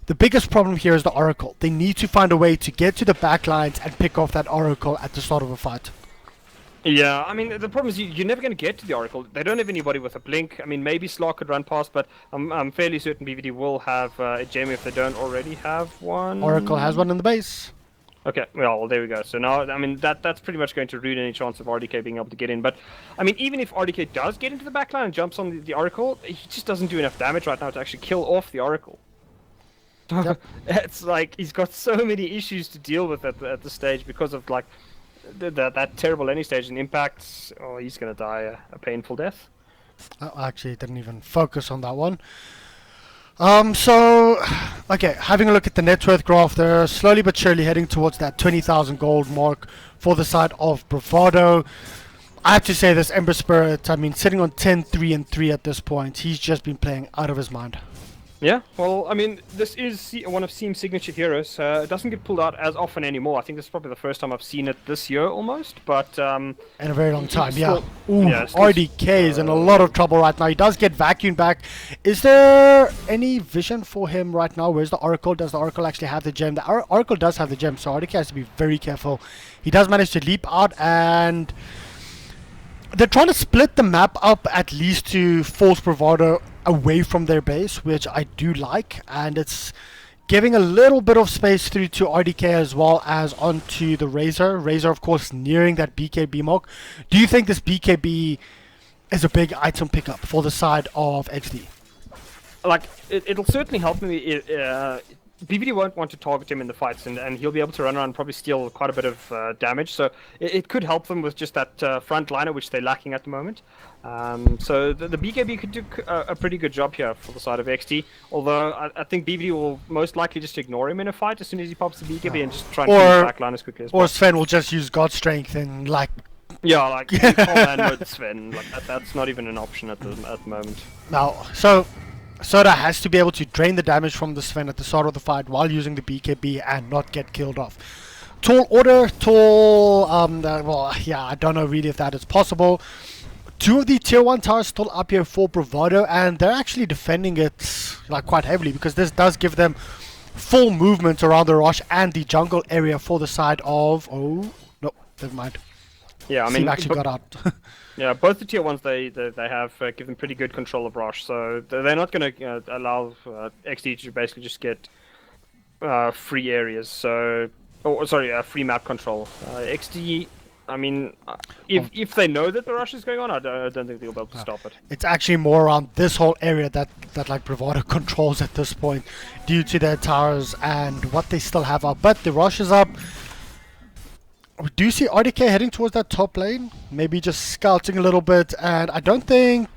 The biggest problem here is the Oracle. They need to find a way to get to the back lines and pick off that Oracle at the start of a fight. Yeah, I mean, the problem is you're never going to get to the Oracle. They don't have anybody with a blink. I mean, maybe Slark could run past, but I'm fairly certain BVD will have a gem if they don't already have one. Oracle has one in the base. Okay, well, there we go. So now, I mean, that's pretty much going to ruin any chance of RDK being able to get in. But, I mean, even if RDK does get into the backline and jumps on the Oracle, he just doesn't do enough damage right now to actually kill off the Oracle. Yep. It's like he's got so many issues to deal with at the stage because of, like, that terrible laning stage and impacts. Oh, he's going to die a painful death. I actually didn't even focus on that one. So, okay, having a look at the net worth graph, they're slowly but surely heading towards that 20,000 gold mark for the side of Bravado. I have to say this Ember Spirit, I mean, sitting on 10, 3, and 3 at this point, he's just been playing out of his mind. Yeah, well, I mean, this is one of Seam's signature heroes. It doesn't get pulled out as often anymore. I think this is probably the first time I've seen it this year almost, but... in a very long time, still, yeah. Ooh, yeah, RDK is in a lot of trouble right now. He does get vacuumed back. Is there any vision for him right now? Where's the Oracle? Does the Oracle actually have the gem? The Oracle does have the gem, so RDK has to be very careful. He does manage to leap out, and... they're trying to split the map up at least to force Bravado away from their base, which I do like, and it's giving a little bit of space through to RDK as well as onto the Razor. Razor, of course, nearing that BKB mark. Do you think this BKB is a big item pickup for the side of XD? Like, it'll certainly help me BBD won't want to target him in the fights, and he'll be able to run around and probably steal quite a bit of damage. So it could help them with just that front liner, which they're lacking at the moment. So the BKB could do a pretty good job here for the side of XD. Although I think BBD will most likely just ignore him in a fight as soon as he pops the BKB and just try and kill his back line as quickly as possible. Or Sven will just use God Strength and like... Yeah, like you can't land mode Sven. Like that's not even an option at the moment. Now, so Soda has to be able to drain the damage from the Sven at the start of the fight while using the BKB and not get killed off. Tall order, well, yeah, I don't know really if that is possible. Two of the tier 1 towers still up here for Bravado, and they're actually defending it like quite heavily because this does give them full movement around the Rosh and the jungle area for the side of... Oh, no, never mind. Yeah, I mean... Steve actually got out. Yeah, both the tier 1s they have give them pretty good control of Rosh, so they're not going to allow XD to basically just get free areas, so... Oh, sorry, free map control. XD... I mean, if they know that the rush is going on, I don't think they'll be able to stop it. It's actually more around this whole area that like Bravado controls at this point due to their towers and what they still have up. But the rush is up. We do see RDK heading towards that top lane, maybe just scouting a little bit, and I don't think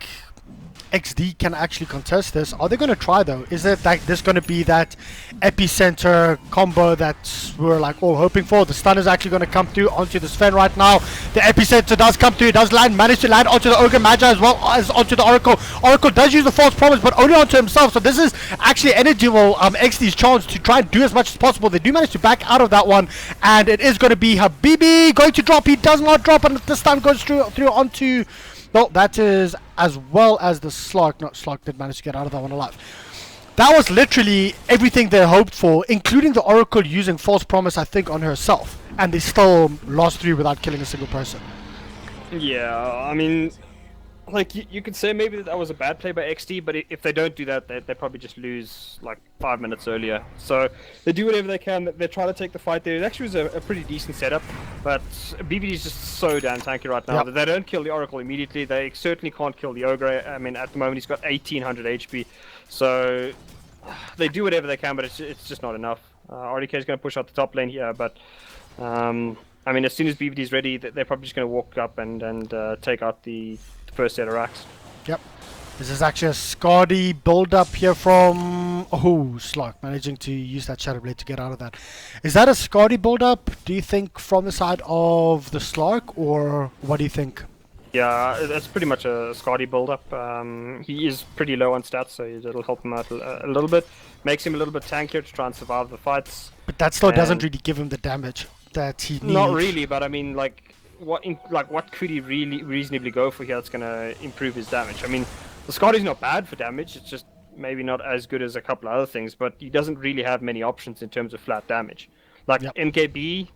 XD can actually contest this. Are they going to try though? Is it like this going to be that epicenter combo that we're like all hoping for? The stun is actually going to come through onto the Sven right now. The epicenter does come through. It does manage to land onto the Ogre Magi as well as onto the Oracle. Oracle does use the false promise, but only onto himself. So this is actually eligible XD's chance to try and do as much as possible. They do manage to back out of that one, and it is going to be Habibi going to drop. He does not drop, and the stun goes through onto... No, that is as well as the Slark. Not Slark did manage to get out of that one alive. That was literally everything they hoped for, including the Oracle using false promise, I think, on herself. And they still lost 3 without killing a single person. Yeah, I mean, like you could say maybe that was a bad play by XD, but if they don't do that, they probably just lose like 5 minutes earlier. So they do whatever they can. They try to take the fight there. It actually was a pretty decent setup, but BBD is just so damn tanky right now that they don't kill the Oracle immediately. They certainly can't kill the Ogre. I mean, at the moment he's got 1800 HP, so they do whatever they can, but it's just not enough. RDK is going to push out the top lane here, but I mean, as soon as BBD is ready, they're probably just going to walk up and take out the first set of racks. Yep. This is actually a Scotty build up here from... Oh, Slark managing to use that Shadow Blade to get out of that. Is that a Scotty build up, do you think, from the side of the Slark, or what do you think? Yeah, it's pretty much a Scotty build up. He is pretty low on stats, so it'll help him out a little bit. Makes him a little bit tankier to try and survive the fights. But that still doesn't really give him the damage that he needs. Not really, but I mean, like what could he really reasonably go for here that's going to improve his damage? I mean, the Scotty's not bad for damage, it's just maybe not as good as a couple of other things, but he doesn't really have many options in terms of flat damage. Like MKB,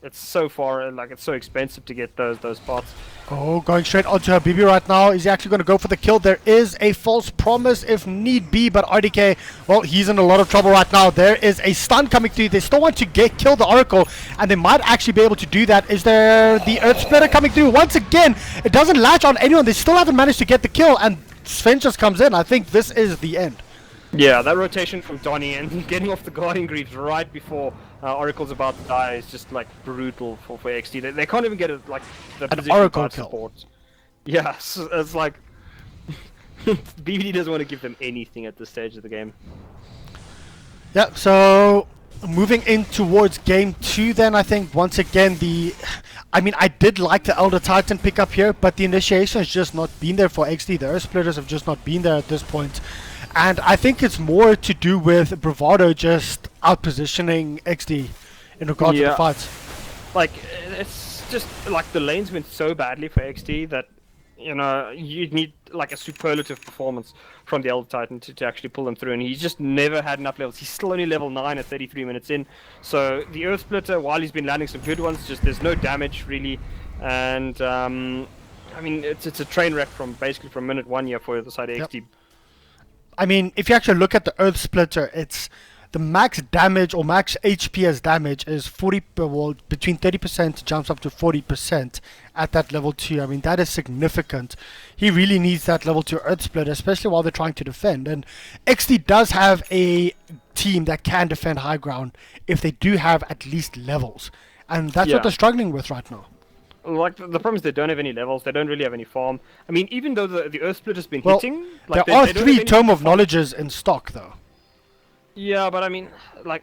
it's so far, like it's so expensive to get those pots. Oh, going straight onto Habibi right now. Is he actually going to go for the kill? There is a false promise if need be, but RDK, well, he's in a lot of trouble right now. There is a stun coming through. They still want to kill the Oracle, and they might actually be able to do that. Is there the Earth Splitter coming through? Once again, it doesn't latch on anyone. They still haven't managed to get the kill, and Sven just comes in. I think this is the end. Yeah, that rotation from Donnie and getting off the Guardian Greaves right before Oracle's about to die is just like brutal for XD. They can't even get like the an Oracle kill. Support. Yeah, so it's like BBD doesn't want to give them anything at this stage of the game. Yeah, so moving in towards game 2 then, I think once again I mean, I did like the Elder Titan pickup here, but the initiation has just not been there for XD. The Earth Splitters have just not been there at this point. And I think it's more to do with Bravado just out-positioning XD in regard to the fights. Like, it's just like the lanes went so badly for XD that, you know, you need like a superlative performance from the Elder Titan to actually pull them through. And he's just never had enough levels. He's still only level 9 at 33 minutes in. So the Earth Splitter, while he's been landing some good ones, just there's no damage really. And, I mean, it's a train wreck from basically from minute 1 here for the side of XD. I mean, if you actually look at the Earth Splitter, it's the max damage or max HP as damage is 40, well, between 30% jumps up to 40% at that level 2. I mean, that is significant. He really needs that level 2 Earth Splitter, especially while they're trying to defend. And XD does have a team that can defend high ground if they do have at least levels. And that's Yeah. what they're struggling with right now. Like the problem is they don't have any levels. They don't really have any farm. I mean, even though the Earth Split has been Well, hitting, like there are they don't 3 have any Tome of farm. Knowledges in stock, though. Yeah, but I mean, like,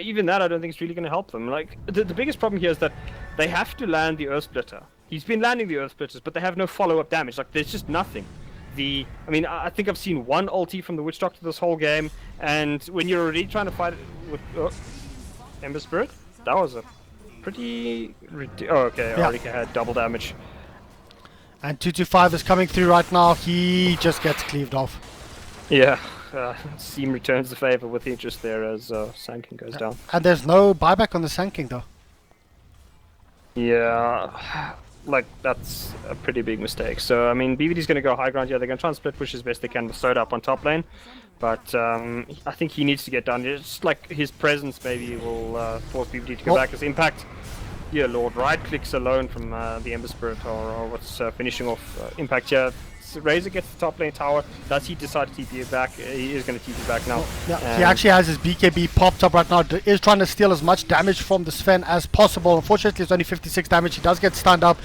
even that I don't think it's really going to help them. Like, the biggest problem here is that they have to land the Earth Splitter. He's been landing the Earth Splitters, but they have no follow-up damage. Like, there's just nothing. I mean, I think I've seen one ulti from the Witch Doctor this whole game, and when you're already trying to fight it with Ember Spirit, that was a pretty... okay, Yeah. Arika had double damage. And 225 is coming through right now. He just gets cleaved off. Yeah, Seam returns the favor with interest there as Sankin goes down. And there's no buyback on the Sand King, though. Yeah, like that's a pretty big mistake. So I mean, BVD's going to go high ground. Yeah, they're going to try and split push as best they can with Soda up on top lane, but I think he needs to get down. It's like his presence maybe will force BVD to go back. As Impact, yeah, Lord, right clicks alone from the Ember Spirit or what's finishing off Impact here. So Razor gets the top lane tower. Does he decide to TP it back? He is going to TP back now. Yeah, he actually has his BKB popped up right now. Is trying to steal as much damage from the Sven as possible. Unfortunately, it's only 56 damage. He does get stunned up.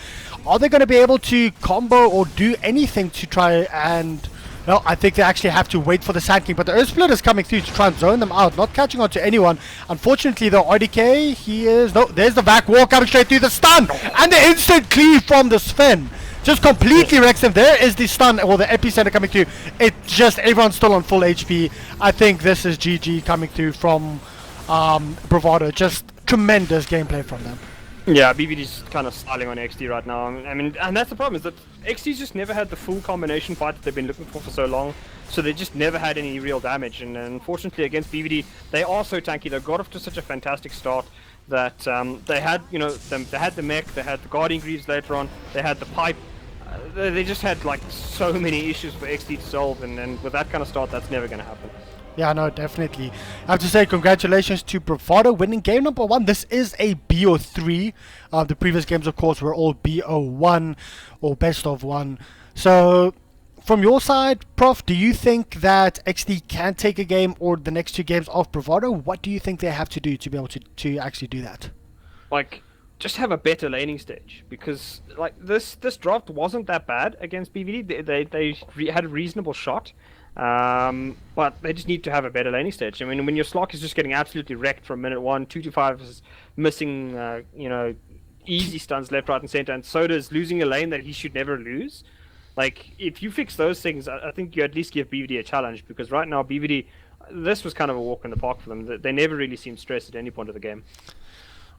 Are they going to be able to combo or do anything to try and... No, I think they actually have to wait for the Sand King. But the Earth Split is coming through to try and zone them out. Not catching on to anyone. Unfortunately, the RDK, he is... No, there's the back wall coming straight through the stun. And the instant cleave from the Sven. Just completely wrecks him. There is the stun or the epicenter coming through. It just everyone's still on full HP. I think this is GG coming through from Bravado. Just tremendous gameplay from them. Yeah, BVD's kind of styling on XD right now. I mean, and that's the problem is that XD's just never had the full combination fight that they've been looking for so long. So they just never had any real damage. And unfortunately against BVD, they are so tanky. They got off to such a fantastic start that they had, you know, they had the mech, they had the Guardian Greaves later on, they had the pipe. They just had like so many issues for XD to solve, and with that kind of start, that's never going to happen. Yeah, no, definitely. I have to say congratulations to Bravado winning game number 1. This is a BO3. The previous games, of course, were all BO1 or best of 1. So, from your side, Prof, do you think that XD can take a game or the next 2 games off Bravado? What do you think they have to do to be able to actually do that? Like, just have a better laning stage, because like this draft wasn't that bad against BVD. They had a reasonable shot. But they just need to have a better laning stage. I mean, when your Slock is just getting absolutely wrecked from minute 1, 225 is missing, you know, easy stuns left, right, and center, and Soda is losing a lane that he should never lose. Like, if you fix those things, I think you at least give BVD a challenge, because right now BVD, this was kind of a walk in the park for them. They never really seemed stressed at any point of the game.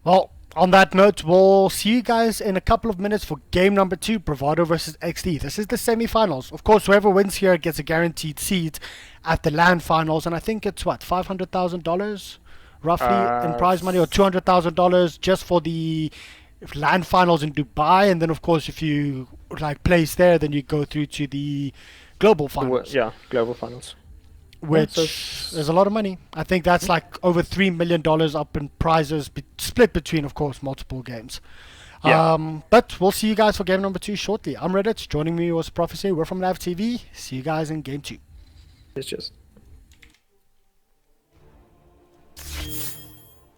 Well, on that note, we'll see you guys in a couple of minutes for game number 2, Bravado versus XD. This is the semi-finals. Of course, whoever wins here gets a guaranteed seat at the LAN finals, and I think it's what, $500,000 roughly in prize money, or $200,000 just for the LAN finals in Dubai, and then of course if you like place there, then you go through to the global finals. Yeah, global finals. Which is a lot of money. I think that's like over $3 million up in prizes, split between, of course, multiple games. Yeah. But we'll see you guys for game number 2 shortly. I'm Reddit. Joining me was Prophecy. We're from Live TV. See you guys in game 2. It's just...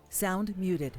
Sound muted.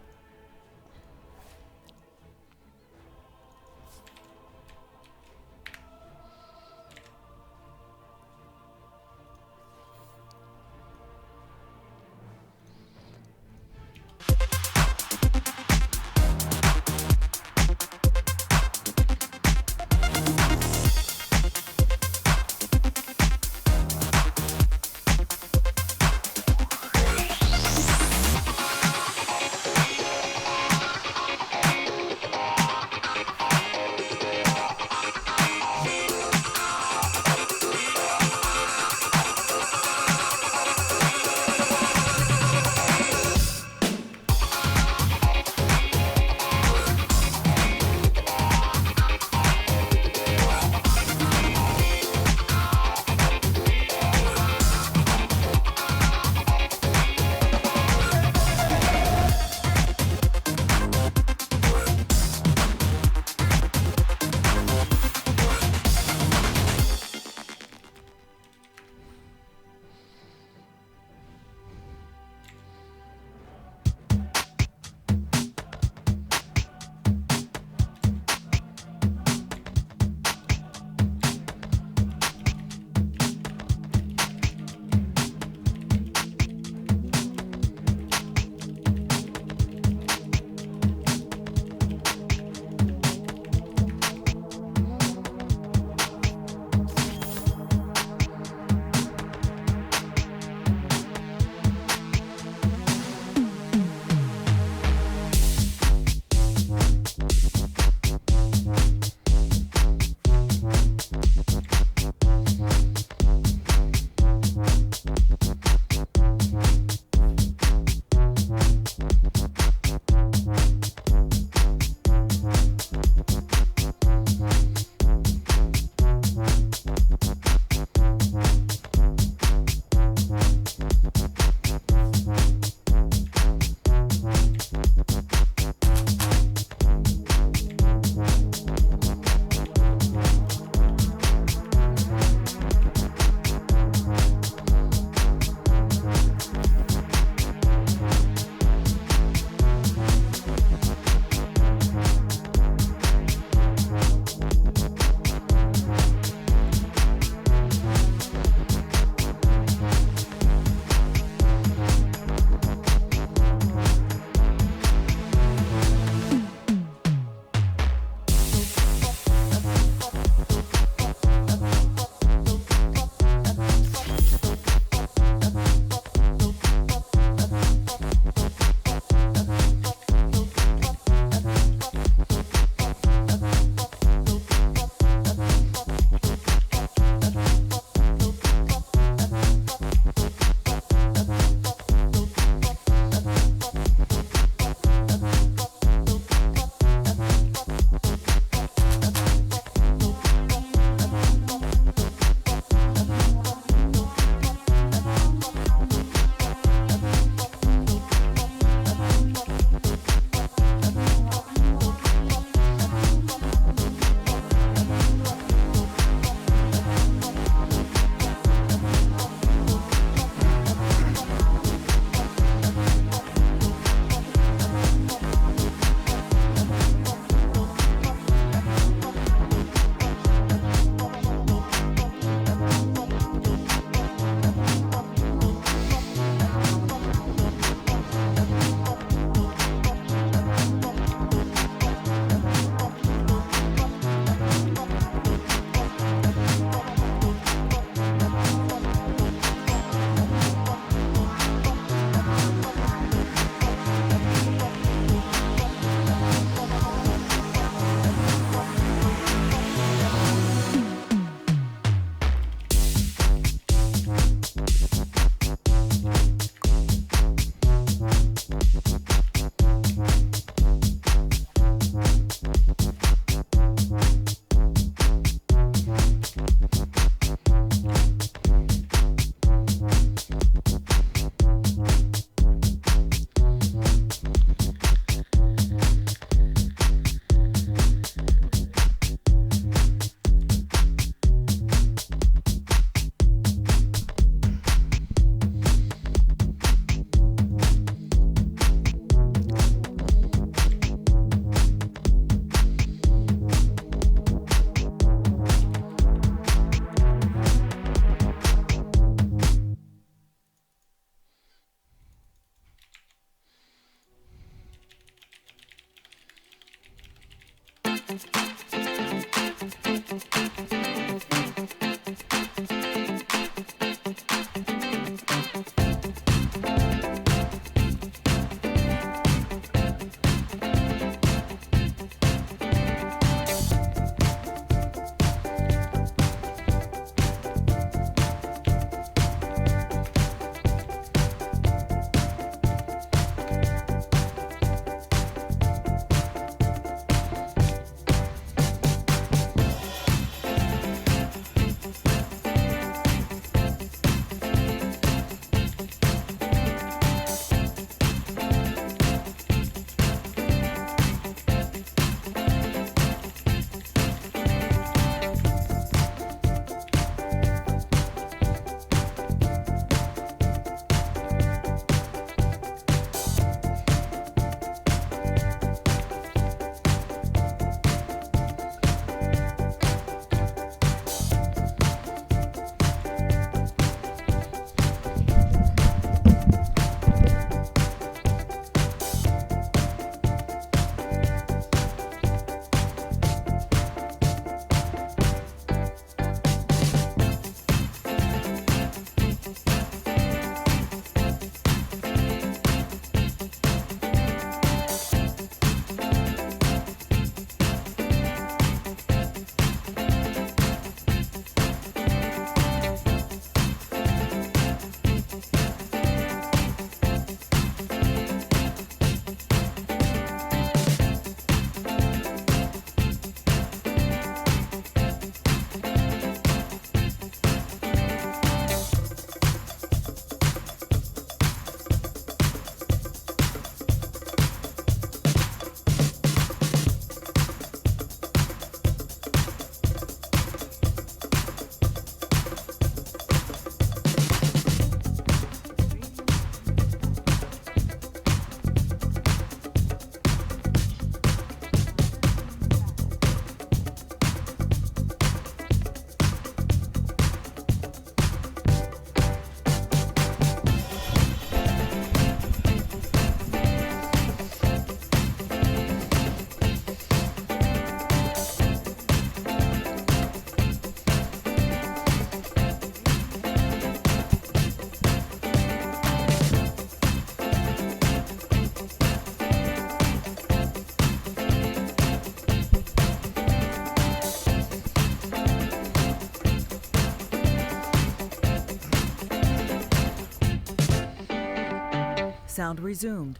Sound resumed.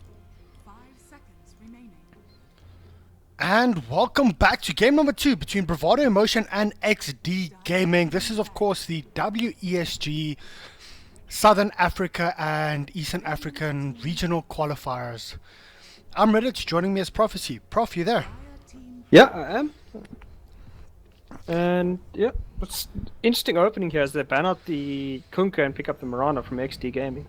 And welcome back to game number 2 between Bravado Emotion and XD Gaming. This is of course the WESG Southern Africa and Eastern African regional qualifiers. I'm Reddit, joining me as Prophecy. Prof, you there? Yeah, I am. And yeah, what's interesting opening here is they ban out the Kunka and pick up the Marana from XD Gaming.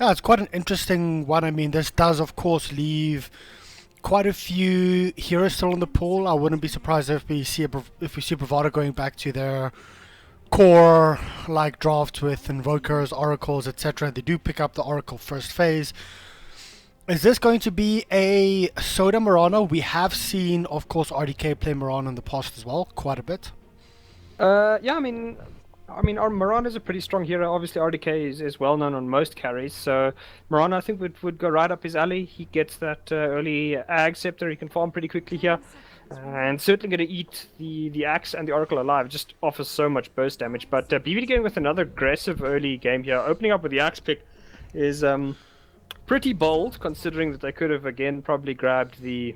Yeah, it's quite an interesting one. I mean, this does of course leave quite a few heroes still in the pool. I wouldn't be surprised if we see Bravado going back to their core like drafts with Invokers, Oracles, etc. They do pick up the Oracle first phase. Is this going to be a Soda Marana? We have seen, of course, RDK play Marana in the past as well, quite a bit. Yeah, I mean, our Marana is a pretty strong hero. Obviously, RDK is well known on most carries, so Marana I think would go right up his alley. He gets that early Ag Scepter. He can farm pretty quickly here, and certainly going to eat the Axe and the Oracle alive. It just offers so much burst damage. But BBD going with another aggressive early game here, opening up with the Axe pick is pretty bold, considering that they could have again probably grabbed the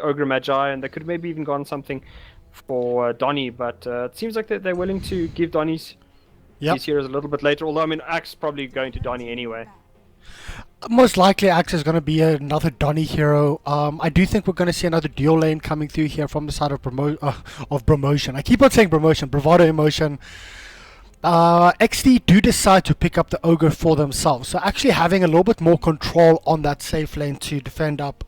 Ogre Magi, and they could have maybe even gone something for Donny, but it seems like they're willing to give Donny's these heroes a little bit later, although I mean Axe probably going to Donny anyway. Most likely Axe is going to be another Donny hero. I do think we're going to see another dual lane coming through here from the side of Promotion. I keep on saying Promotion, Bravado Emotion. XD do decide to pick up the Ogre for themselves, so actually having a little bit more control on that safe lane to defend up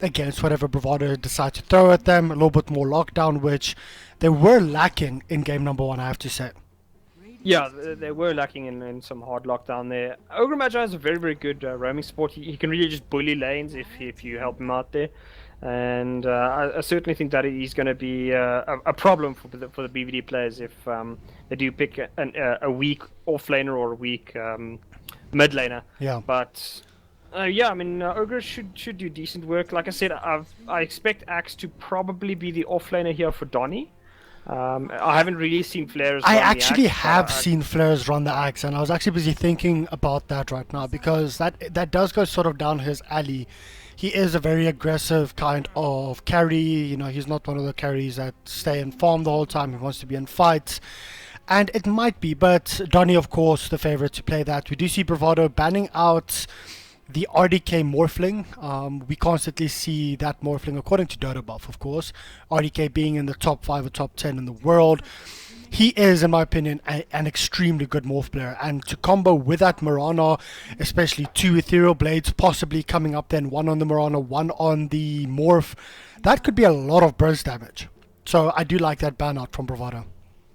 against whatever Bravado decide to throw at them, a little bit more lockdown, which they were lacking in game number 1, I have to say. Yeah, they were lacking in some hard lockdown there. Ogre Magi is a very, very good roaming support. He can really just bully lanes if you help him out there. And I certainly think that he's going to be a problem for the BVD players if they do pick a weak offlaner or a weak mid laner. Yeah. But yeah, I mean, Ogre should do decent work. Like I said, I expect Axe to probably be the offlaner here for Donny. I haven't really seen flares. I run the actually Axe, have seen flares run the axe, and I was actually busy thinking about that right now because that does go sort of down his alley. He is a very aggressive kind of carry. You know, he's not one of the carries that stay and farm the whole time. He wants to be in fights. And it might be, but Donny, of course, the favorite to play that. We do see Bravado banning out the RDK Morphling. We constantly see that Morphling, according to Dota Buff, of course. RDK being in the top 5 or top 10 in the world. He is, in my opinion, an extremely good morph player. And to combo with that Mirana, especially 2 Ethereal Blades, possibly coming up then, 1 on the Mirana, 1 on the morph, that could be a lot of burst damage. So I do like that ban out from Bravado.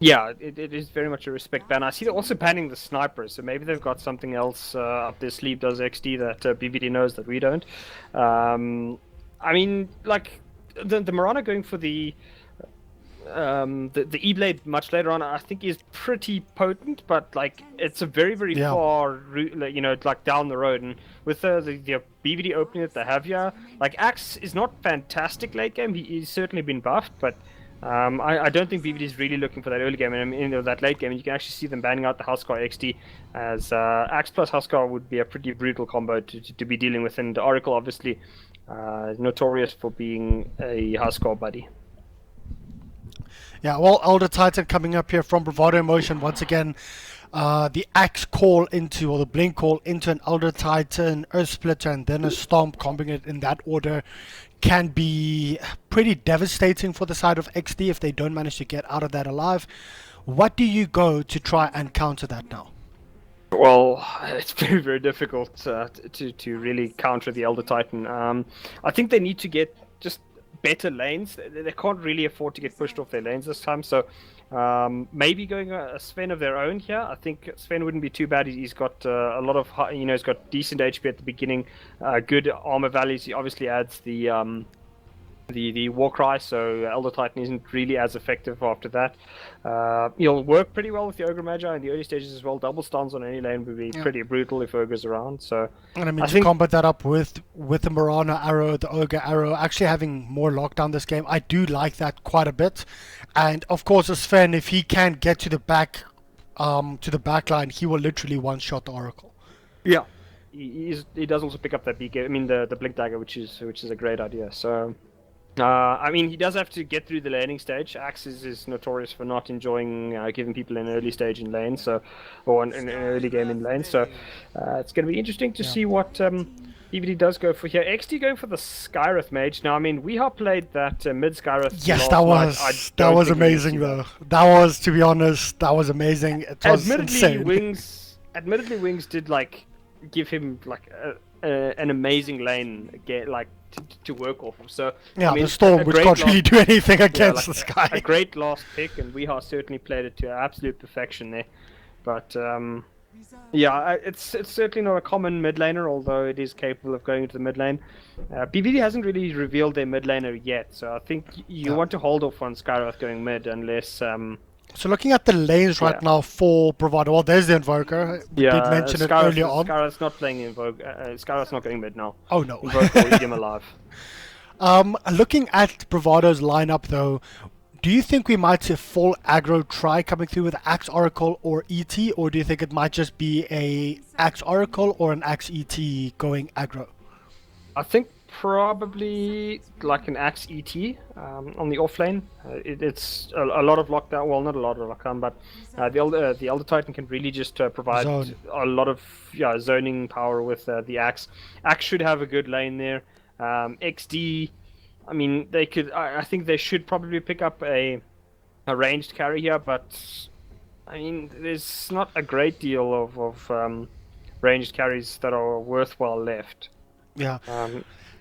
Yeah, it is very much a respect ban. I see they're also banning the snipers, so maybe they've got something else up their sleeve, does XD, that BVD knows that we don't. I mean, like, the Mirana going for the E-Blade much later on, I think is pretty potent, but, like, it's a very, very far route, you know, like, down the road. And with the BVD opening that they have here, like, Axe is not fantastic late game. He's certainly been buffed, but I don't think BVD is really looking for that early game and that late game. And you can actually see them banning out the Housecar XD, as Axe plus Housecar would be a pretty brutal combo to be dealing with. And the Oracle, obviously, notorious for being a Housecar buddy. Yeah, well, Elder Titan coming up here from Bravado Emotion once again. The Axe call into, or the Blink call into an Elder Titan, Earth Splitter, and then a Stomp, combining it in that order, can be pretty devastating for the side of XD if they don't manage to get out of that alive. What do you go to try and counter that now? Well, it's very, very difficult to really counter the Elder Titan. I think they need to get just better lanes. They can't really afford to get pushed off their lanes this time, so maybe going a Sven of their own here. I think Sven wouldn't be too bad. He's got a lot of, he's got decent HP at the beginning, good armor values. He obviously adds the Warcry, so Elder Titan isn't really as effective after that. He'll work pretty well with the Ogre Magi in the early stages as well. Double stuns on any lane would be pretty brutal if Ogre's around. So, and I mean, to combat that up with the Mirana arrow, the Ogre arrow, actually having more lockdown this game, I do like that quite a bit. And of course, as Sven, if he can get to the back line, he will literally one-shot the Oracle. Yeah, he does also pick up that BK. I mean, the Blink Dagger, which is a great idea. So. I mean, he does have to get through the laning stage. Axe is notorious for not enjoying giving people an early stage in lane, or an early game in lane. So it's going to be interesting to see what EVD does go for here. XD going for the Skyreth Mage. Now, I mean, Weeha played that mid Skyreth. Yes, that was amazing though. That was, to be honest, that was amazing. It was insane. Admittedly, Wings did like give him like an amazing lane to work off of. So yeah, I mean, the Storm, which can't really do anything against the Sky. A great last pick, and Weeha certainly played it to absolute perfection there. But it's certainly not a common mid laner, although it is capable of going into the mid lane. BVD hasn't really revealed their mid laner yet, so I think you want to hold off on Skywrath going mid unless. So looking at the lanes right now for Bravado, well, there's the Invoker. We did mention it earlier on. Skywrath's not playing Invoker. Skywrath's not going mid now. Oh no. Invoker will eat him alive. Looking at Bravado's lineup though, do you think we might see a full aggro try coming through with Axe Oracle or ET, or do you think it might just be a Axe Oracle or an Axe ET going aggro? I think probably like an Axe ET on the offlane. It's a lot of lockdown. Well, not a lot of lockdown, but the Elder Titan can really just provide a lot of zoning power with the Axe. Axe should have a good lane there. XD, I mean, they could. I think they should probably pick up a ranged carry here, but I mean, there's not a great deal of ranged carries that are worthwhile left. Yeah.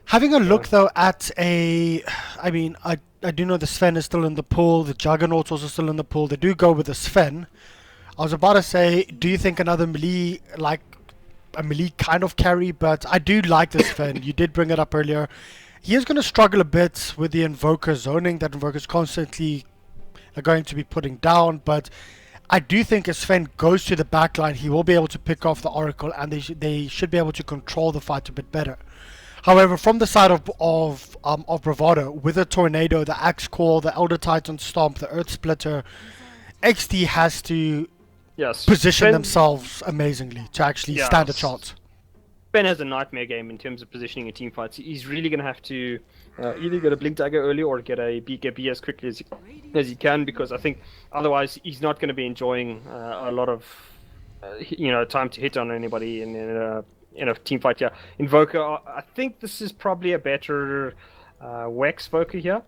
Having a look though at I mean, I do know the Sven is still in the pool. The Juggernaut's also still in the pool. They do go with the Sven. I was about to say, do you think another melee, like a melee kind of carry? But I do like the Sven. You did bring it up earlier. he is going to struggle a bit with the Invoker zoning that Invoker's constantly are going to be putting down, but I do think if Sven goes to the backline, he will be able to pick off the Oracle, and they should be able to control the fight a bit better. However, from the side of Bravado, with the Tornado, the Axe Call, the Elder Titan Stomp, the Earth Splitter, XD has to position themselves amazingly to actually stand a chance. Ben has a nightmare game in terms of positioning in team fights. He's really going to have to either get a Blink Dagger early or get a BKB as quickly as he can, because I think otherwise he's not going to be enjoying a lot of time to hit on anybody in a team fight here. Invoker, I think this is probably a better Wex Voker here.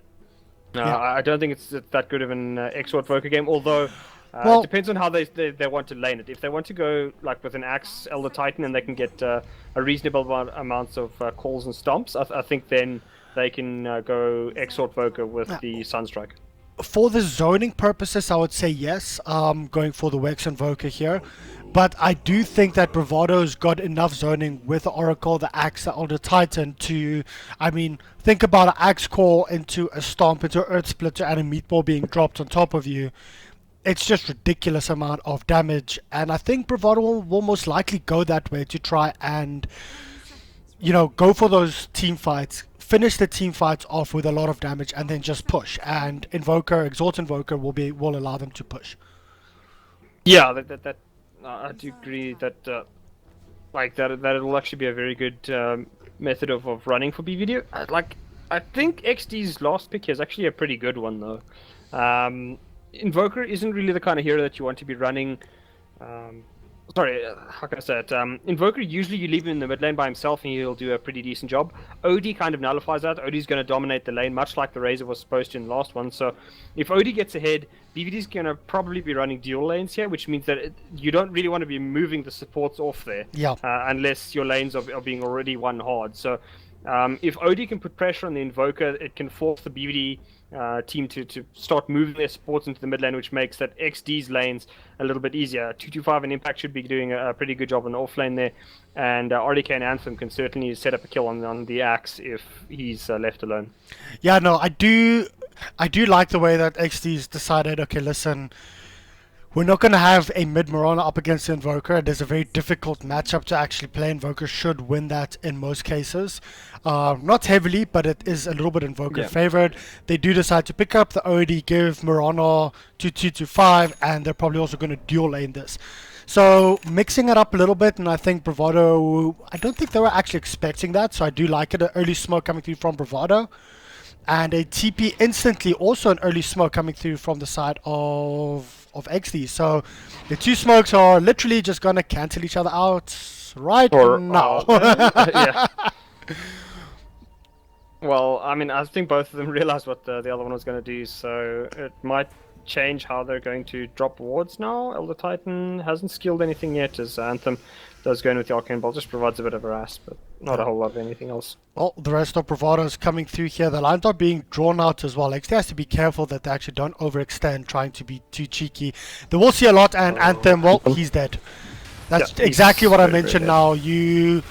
I don't think it's that good of an X-Word Voker game, although it depends on how they want to lane it. If they want to go like with an Axe Elder Titan and they can get a reasonable amounts of calls and stomps, I think then they can go X-Word Voker with the Sunstrike. For the zoning purposes, I would say yes, going for the Wex Invoker here. But I do think that Bravado's got enough zoning with the Oracle, the Axe, the Elder Titan to, think about an Axe Call into a Stomp, into an Earth Splitter, and a Meatball being dropped on top of you. It's just ridiculous amount of damage, and I think Bravado will most likely go that way to try and, go for those team fights, finish the team fights off with a lot of damage, and then just push. And Exalt Invoker will allow them to push. Yeah, that I do agree that that will actually be a very good method of running for BVD. I think XD's last pick here is actually a pretty good one though. Invoker isn't really the kind of hero that you want to be running. How can I say it? Invoker, usually you leave him in the mid lane by himself and he'll do a pretty decent job. OD kind of nullifies that. OD's going to dominate the lane, much like the Razor was supposed to in the last one. So if OD gets ahead, BVD's going to probably be running dual lanes here, which means that you don't really want to be moving the supports off there. Unless your lanes are being already won hard. So if OD can put pressure on the Invoker, it can force the BVD team to start moving their supports into the mid lane, which makes that XD's lanes a little bit easier. 225 and Impact should be doing a pretty good job on the off lane there, and RDK and Anthem can certainly set up a kill on the Axe if he's left alone. Yeah, no, I do like the way that XD's decided, okay, listen, we're not going to have a mid Mirana up against the Invoker. There's a very difficult matchup to actually play. Invoker should win that in most cases. Not heavily, but it is a little bit Invoker favored. They do decide to pick up the OD, give Mirana to 225, and they're probably also going to dual lane this. So mixing it up a little bit, and I think Bravado, I don't think they were actually expecting that, so I do like it. An early smoke coming through from Bravado. And a TP instantly, also an early smoke coming through from the side of XD. So the two smokes are literally just going to cancel each other out right now. Yeah. Well, I think both of them realized what the other one was going to do, so it might change how they're going to drop wards now. Elder Titan hasn't skilled anything yet, as Anthem does go in with the Arcane Bolt, just provides a bit of a rasp, but not a whole lot of anything else. Well, the rest of Bravado's coming through here. The lines are being drawn out as well. XD has to be careful that they actually don't overextend, trying to be too cheeky. They will see a lot, and Anthem, well, he's dead. That's exactly what I mentioned now. You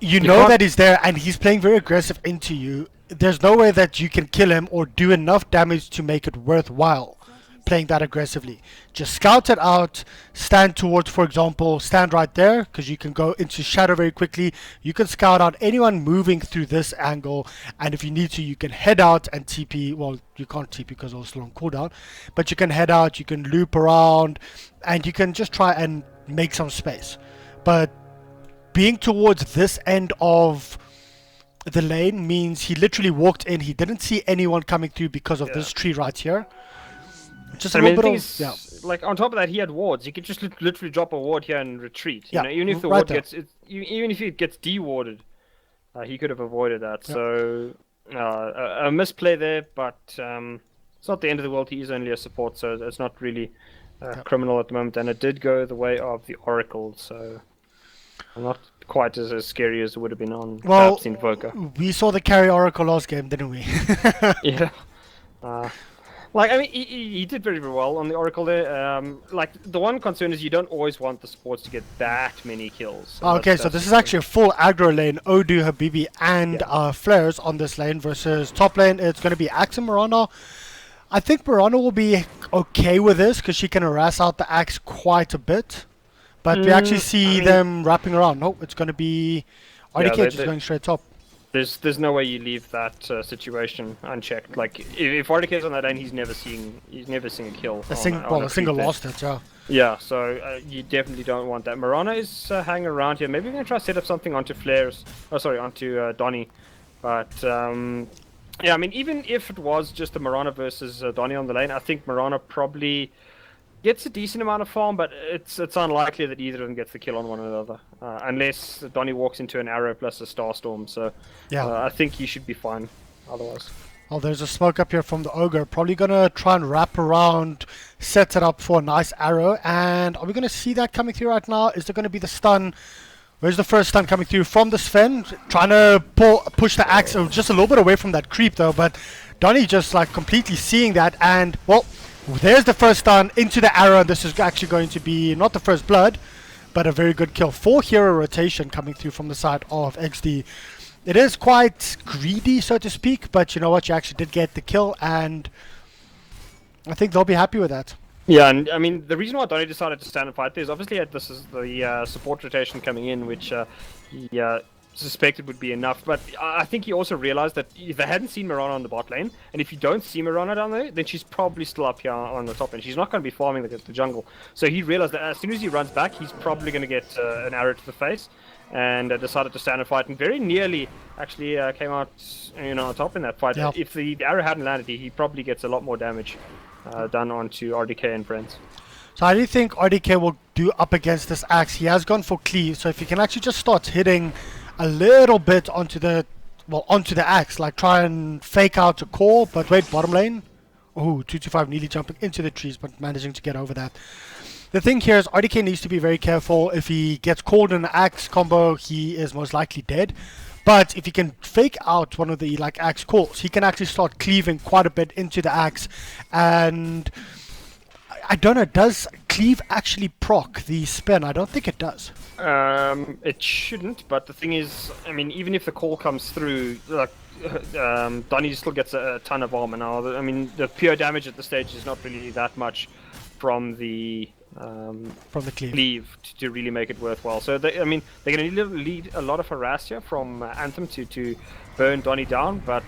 know that he's there, and he's playing very aggressive into you. There's no way that you can kill him or do enough damage to make it worthwhile playing that aggressively. Just scout it out, stand towards, for example, stand right there, because you can go into shadow very quickly. You can scout out anyone moving through this angle, and if you need to, you can head out and TP. Well, you can't TP because it's still on cooldown, but you can head out, you can loop around, and you can just try and make some space. But being towards this end of the lane means he literally walked in, he didn't see anyone coming through because of this tree right here. Just a little bit of, like on top of that, he had wards. He could just literally drop a ward here and retreat. You know, even if the ward even if it gets dewarded, he could have avoided that. So a misplay there, but it's not the end of the world. He is only a support, so it's not really criminal at the moment. And it did go the way of the Oracle, so not quite as scary as it would have been on perhaps Invoker. We saw the carry Oracle last game, didn't we? Yeah. Like, I mean, he did very, very well on the Oracle there. Like, the one concern is you don't always want the supports to get that many kills. And Okay, so that's this is the actually a full aggro lane. Odu, Habibi, and Yeah. Flares on this lane versus top lane. It's going to be Axe and Mirana. I think Mirana will be okay with this because she can harass out the Axe quite a bit. But we actually see I mean, them wrapping around. No, it's going to be RDK yeah, just going straight top. there's no way you leave that situation unchecked. Like, if RDK's on that lane, he's never seeing a kill. A on single creep there. lost it, yeah. Yeah, so you definitely don't want that. Mirana is hanging around here. Maybe we're gonna try to set up something onto Flares. Oh, sorry, onto Donny. But yeah, I mean, even if it was just a Mirana versus Donny on the lane, I think Mirana probably gets a decent amount of farm, but it's unlikely that either of them gets the kill on one another, unless Donny walks into an arrow plus a Starstorm. So Yeah. I think he should be fine otherwise. Oh, there's a smoke up here from the Ogre. Probably going to try and wrap around, set it up for a nice arrow. And are we going to see that coming through right now? Is there going to be the stun? Where's the first stun coming through from the Sven? Trying to push the axe just a little bit away from that creep though, but Donny just like completely seeing that, and well, there's the first stun into the arrow, and this is actually going to be not the first blood, but a very good kill. 4 hero rotation coming through from the side of XD. It is quite greedy, so to speak, but you know what, you actually did get the kill, and I think they'll be happy with that. Yeah, and I mean, the reason why Donny decided to stand and fight there is obviously this is the support rotation coming in, which he suspected would be enough. But I think he also realized that if they hadn't seen Mirana on the bot lane, and if you don't see Mirana down there, then she's probably still up here on the top lane. She's not going to be farming the jungle. So he realized that as soon as he runs back, he's probably going to get an arrow to the face, and decided to stand and fight, and very nearly actually came out, on top in that fight. Yep. If the arrow hadn't landed, he probably gets a lot more damage done onto RDK and friends. So I do think RDK will do up against this axe. He has gone for cleave, so if he can actually just start hitting a little bit onto the axe, like try and fake out a call, but wait, bottom lane. Oh, 225 nearly jumping into the trees, but managing to get over that. The thing here is RDK needs to be very careful. If he gets called in an axe combo, he is most likely dead. But if he can fake out one of the axe calls, he can actually start cleaving quite a bit into the axe. And I don't know, does cleave actually proc the spin? I don't think it does. It shouldn't, but the thing is, I mean, even if the call comes through, Donny still gets a ton of armor now. I mean, the pure damage at the stage is not really that much from the cleave to really make it worthwhile. So they're going to lead a lot of harass here from Anthem to burn Donny down, but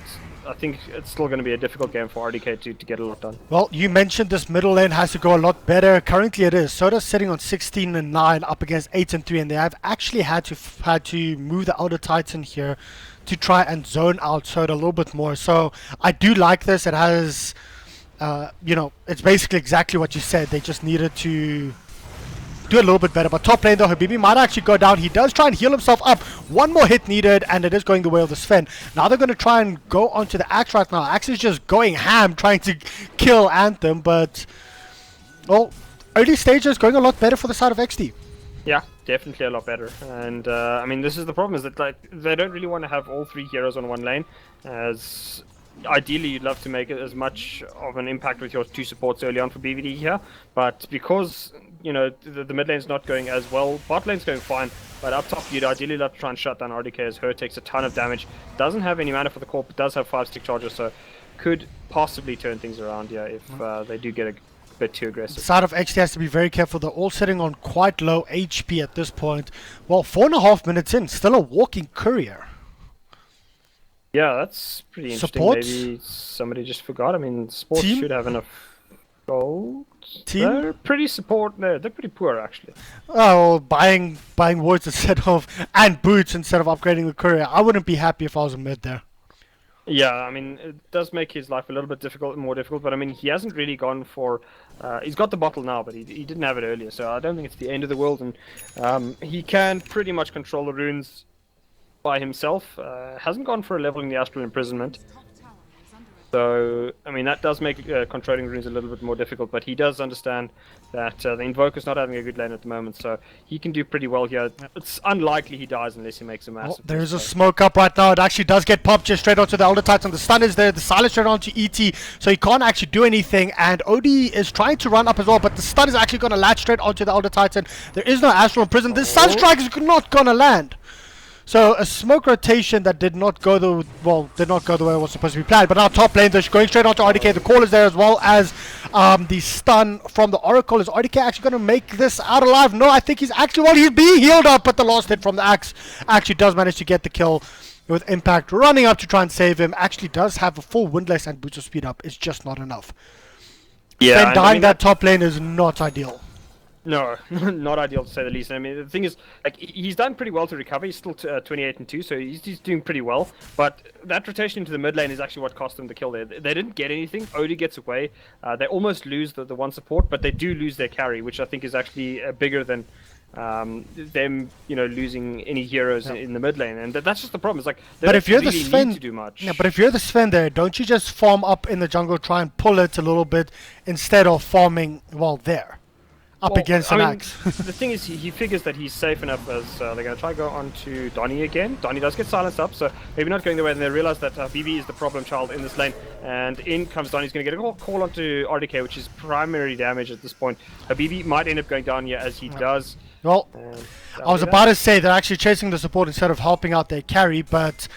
I think it's still going to be a difficult game for RDK to get a lot done. Well, you mentioned this middle lane has to go a lot better. Currently it is. Soda's sitting on 16 and 9 up against 8 and 3, and they have actually had to move the Elder Titan here to try and zone out Soda a little bit more. So I do like this. It has it's basically exactly what you said. They just needed to do a little bit better. But top lane though, Habibi might actually go down. He does try and heal himself up. One more hit needed, and it is going the way of the Sven. Now they're going to try and go onto the Axe right now. Axe is just going ham, trying to kill Anthem, but well, early stages going a lot better for the side of XD. Yeah, definitely a lot better. And I mean, this is the problem, is that they don't really want to have all 3 heroes on one lane, as ideally you'd love to make it as much of an impact with your 2 supports early on for BVD here, but because the mid lane's not going as well, bot lane's going fine, but up top you'd ideally love to try and shut down RDK, as her takes a ton of damage, doesn't have any mana for the core, but does have 5 stick charges, so could possibly turn things around here if they do get a bit too aggressive. The side of XD has to be very careful. They're all sitting on quite low HP at this point. Well, 4.5 minutes in, still a walking courier. Yeah, that's pretty interesting. Supports? Maybe somebody just forgot. I mean, sports Team? should have enough gold. Team? They're pretty they're pretty poor actually. Oh, buying wards and boots instead of upgrading the courier. I wouldn't be happy if I was a mid there. Yeah, I mean, it does make his life a little bit more difficult, but I mean, he hasn't really gone for... he's got the bottle now, but he didn't have it earlier, so I don't think it's the end of the world, and he can pretty much control the runes by himself. Hasn't gone for a level in the Astral Imprisonment. So, I mean, that does make controlling runes a little bit more difficult, but he does understand that the Invoker's not having a good lane at the moment, so he can do pretty well here. It's unlikely he dies unless he makes a massive There is a mistake. smoke up right now. It actually does get popped just straight onto the Elder Titan. The stun is there. The silence straight onto ET, so he can't actually do anything. And Odie is trying to run up as well, but the stun is actually going to latch straight onto the Elder Titan. There is no Astral in prison. The Sunstrike is not going to land. So a smoke rotation that did not go the way it was supposed to be planned. But now top lane, they're going straight onto RDK. The call is there as well as the stun from the Oracle. Is RDK actually going to make this out alive? No, I think he's he's being healed up, but the last hit from the axe actually does manage to get the kill. With Impact running up to try and save him, actually does have a full windlass and boots of speed up. It's just not enough. Yeah, Then dying that top lane is not ideal. No, not ideal to say the least. I mean, the thing is, like, he's done pretty well to recover. He's still 28 and 2, so he's doing pretty well. But that rotation into the mid lane is actually what cost them the kill there. They didn't get anything. Odie gets away. They almost lose the one support, but they do lose their carry, which I think is actually bigger than them, losing any heroes in the mid lane. And that's just the problem. It's like, they But don't if you're really the Sven, need to do much. yeah, but if you're the Sven there, don't you just farm up in the jungle, try and pull it a little bit instead of farming there? Up against an axe. The thing is, he figures that he's safe enough as they're going to try to go on to Donnie again. Donnie does get silenced up, so maybe not going the way, and they realize that BB is the problem child in this lane. And in comes Donnie. He's going to get a call onto RDK, which is primary damage at this point. BB might end up going down here as he does. Well, I was about to say they're actually chasing the support instead of helping out their carry, but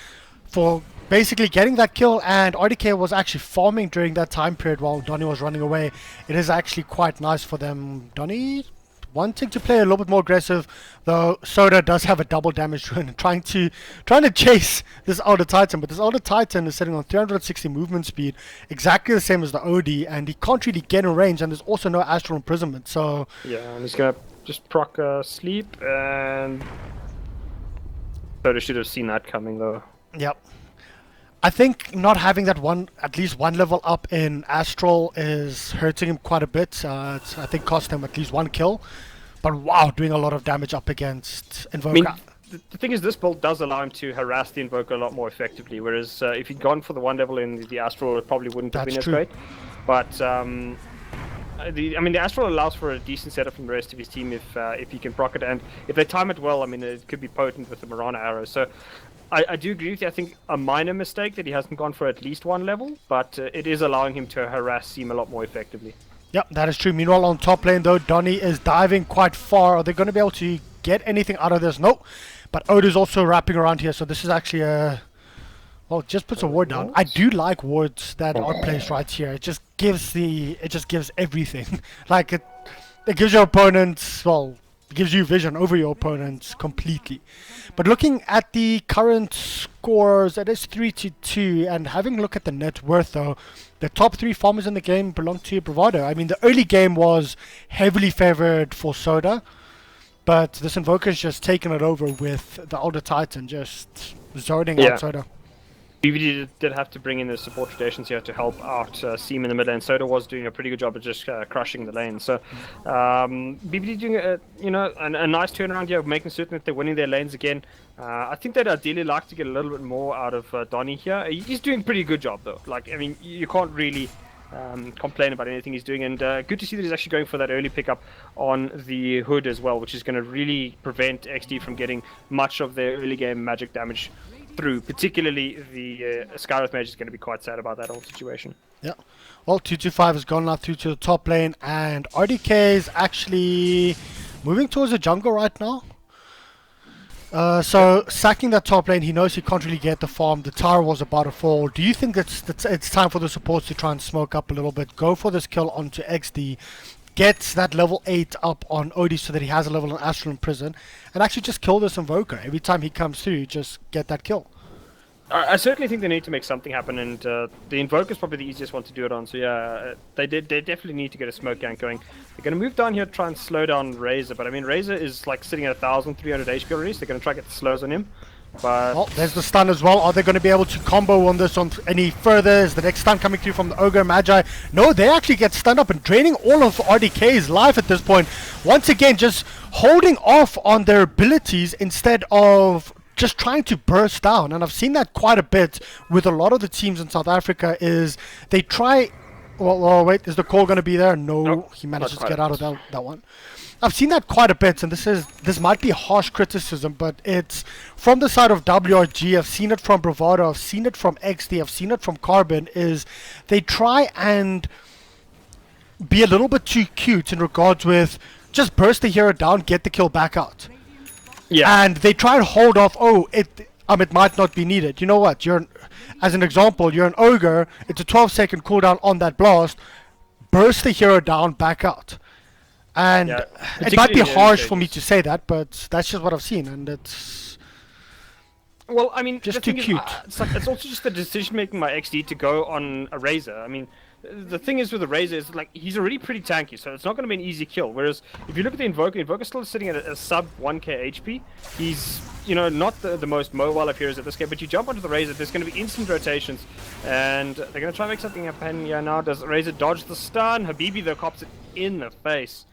for basically getting that kill, and RDK was actually farming during that time period while Donnie was running away. It is actually quite nice for them. Donnie wanting to play a little bit more aggressive, though Soda does have a double damage rune, trying to chase this Elder Titan, but this Elder Titan is sitting on 360 movement speed, exactly the same as the OD, and he can't really get in range, and there's also no Astral Imprisonment, so... Yeah, and he's gonna just proc sleep, and... Soda should have seen that coming, though. Yep. I think not having that at least one level up in Astral is hurting him quite a bit. I think cost him at least one kill. But wow, doing a lot of damage up against Invoker. I mean, the thing is, this build does allow him to harass the Invoker a lot more effectively, whereas if he'd gone for the one level in the Astral, it probably wouldn't have been as great. But the Astral allows for a decent setup from the rest of his team if he can proc it, and if they time it well, I mean, it could be potent with the Mirana arrow. So I do agree with you. I think a minor mistake that he hasn't gone for at least one level, but it is allowing him to harass Seam a lot more effectively. Yep, that is true. Meanwhile, on top lane, though, Donnie is diving quite far. Are they going to be able to get anything out of this? Nope. But Ode is also wrapping around here, so this is actually a... Well, just puts a ward down. I do like wards that are placed right here. It just gives everything. Like, it gives your opponents... Well... gives you vision over your opponents completely. But looking at the current scores, it is 3-2, and having a look at the net worth though, the top 3 farmers in the game belong to Bravado. I mean, the early game was heavily favored for Soda, but this Invoker's just taken it over with the Elder Titan just zoning out Soda. BBD did have to bring in the support rotations here to help out Seam in the mid lane. Soda was doing a pretty good job of just crushing the lane. So BBD doing a nice turnaround here, making certain that they're winning their lanes again. I think they'd ideally like to get a little bit more out of Donnie here. He's doing a pretty good job though. Like, I mean, you can't really complain about anything he's doing, and good to see that he's actually going for that early pickup on the hood as well, which is going to really prevent XD from getting much of their early game magic damage through. Particularly the Skywrath Mage is going to be quite sad about that whole situation. Yeah. Well, 225 has gone now through to the top lane, and RDK is actually moving towards the jungle right now. So sacking that top lane, he knows he can't really get the farm. The tower was about to fall. Do you think it's time for the supports to try and smoke up a little bit, go for this kill onto XD, get that level 8 up on Odie so that he has a level on Astral in prison, and actually just kill this Invoker every time he comes through? Just get that kill. I certainly think they need to make something happen, and the Invoker is probably the easiest one to do it on. So yeah, they definitely need to get a smoke gank going. They're going to move down here to try and slow down Razor, but I mean, Razor is like sitting at 1,300 HP already, so they're going to try to get the slows on him. But well, there's the stun as well. Are they going to be able to combo on this on any further? Is the next stun coming through from the Ogre Magi? No, they actually get stunned up and draining all of RDK's life at this point. Once again, just holding off on their abilities instead of just trying to burst down. And I've seen that quite a bit with a lot of the teams in South Africa is they try... Well, wait, is the call going to be there? No, Nope, he manages not to quite. get out of that one. I've seen that quite a bit, and this might be harsh criticism, but it's from the side of WRG. I've seen it from Bravado, I've seen it from XD, I've seen it from Carbon, is they try and be a little bit too cute in regards with just burst the hero down, get the kill back out. Yeah. And they try and hold off, it might not be needed. You know what? As an example, you're an ogre, it's a 12-second cooldown on that blast, burst the hero down, back out. And Yeah, it might be particularly in the early harsh for me stages. to say that, but that's just what I've seen, and it's... Well, I mean, Just the too thing is, cute. it's also just the decision making by XD to go on a Razor. I mean, the thing is with the Razor is like he's already pretty tanky, so it's not going to be an easy kill. Whereas if you look at the Invoker's still sitting at a sub 1k HP. He's not the most mobile of heroes at this game, but you jump onto the Razor, there's going to be instant rotations, and they're going to try and make something happen here now. Does Razor dodge the stun? Habibi though cops it in the face.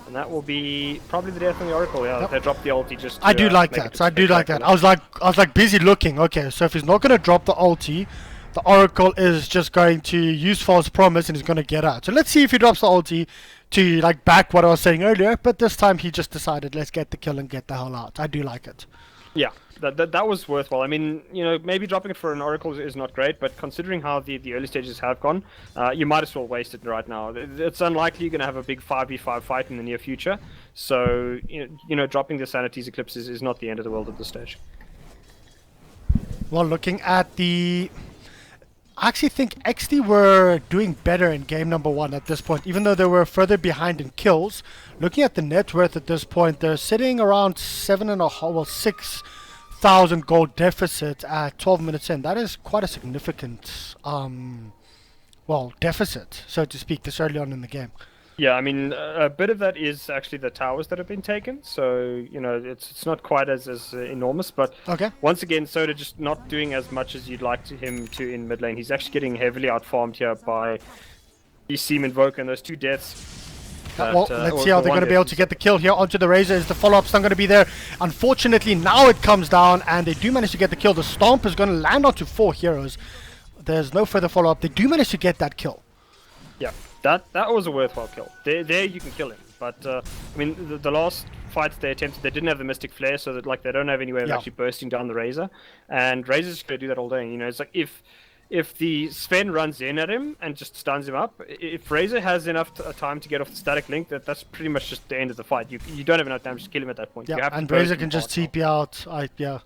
And that will be probably the death on the Oracle. Yeah, Yep. they dropped the ulti just. I do like make that. it So I do like that. spectacular. I was like busy looking. Okay, so if he's not going to drop the ulti, the Oracle is just going to use false promise and he's going to get out. So let's see if he drops the ulti to like back what I was saying earlier. But this time he just decided let's get the kill and get the hell out. I do like it. Yeah, that was worthwhile. I mean, maybe dropping it for an Oracle is not great, but considering how the early stages have gone, you might as well waste it right now. It's unlikely you're going to have a big 5v5 fight in the near future, so dropping the Sanity's Eclipse is not the end of the world at this stage. Well, looking at I actually think XD were doing better in game number 1 at this point, even though they were further behind in kills. Looking at the net worth at this point, they're sitting around 6,000 gold deficit at 12 minutes in. That is quite a significant, deficit, so to speak, this early on in the game. Yeah, I mean, a bit of that is actually the towers that have been taken, so it's not quite as enormous, but Okay. once again, Soda just not doing as much as you'd like him to in mid lane. He's actually getting heavily outfarmed here by the Seam Invoker and those 2 deaths. Well, let's see how they're going to be able to get the kill here onto the Razor. Is the follow-up stun going to be there? Unfortunately, now it comes down, and they do manage to get the kill. The Stomp is going to land onto 4 heroes. There's no further follow-up. They do manage to get that kill. Yeah, that was a worthwhile kill. There you can kill him. But I mean, the last fights they attempted, they didn't have the Mystic Flare, so that they don't have any way of actually bursting down the Razor. And Razor's going to do that all day. It's like if the Sven runs in at him and just stuns him up, if Razor has enough time to get off the static link, that's pretty much just the end of the fight. You don't have enough time to kill him at that point. You Yeah, have to and burst Razor him can just fast. TP out.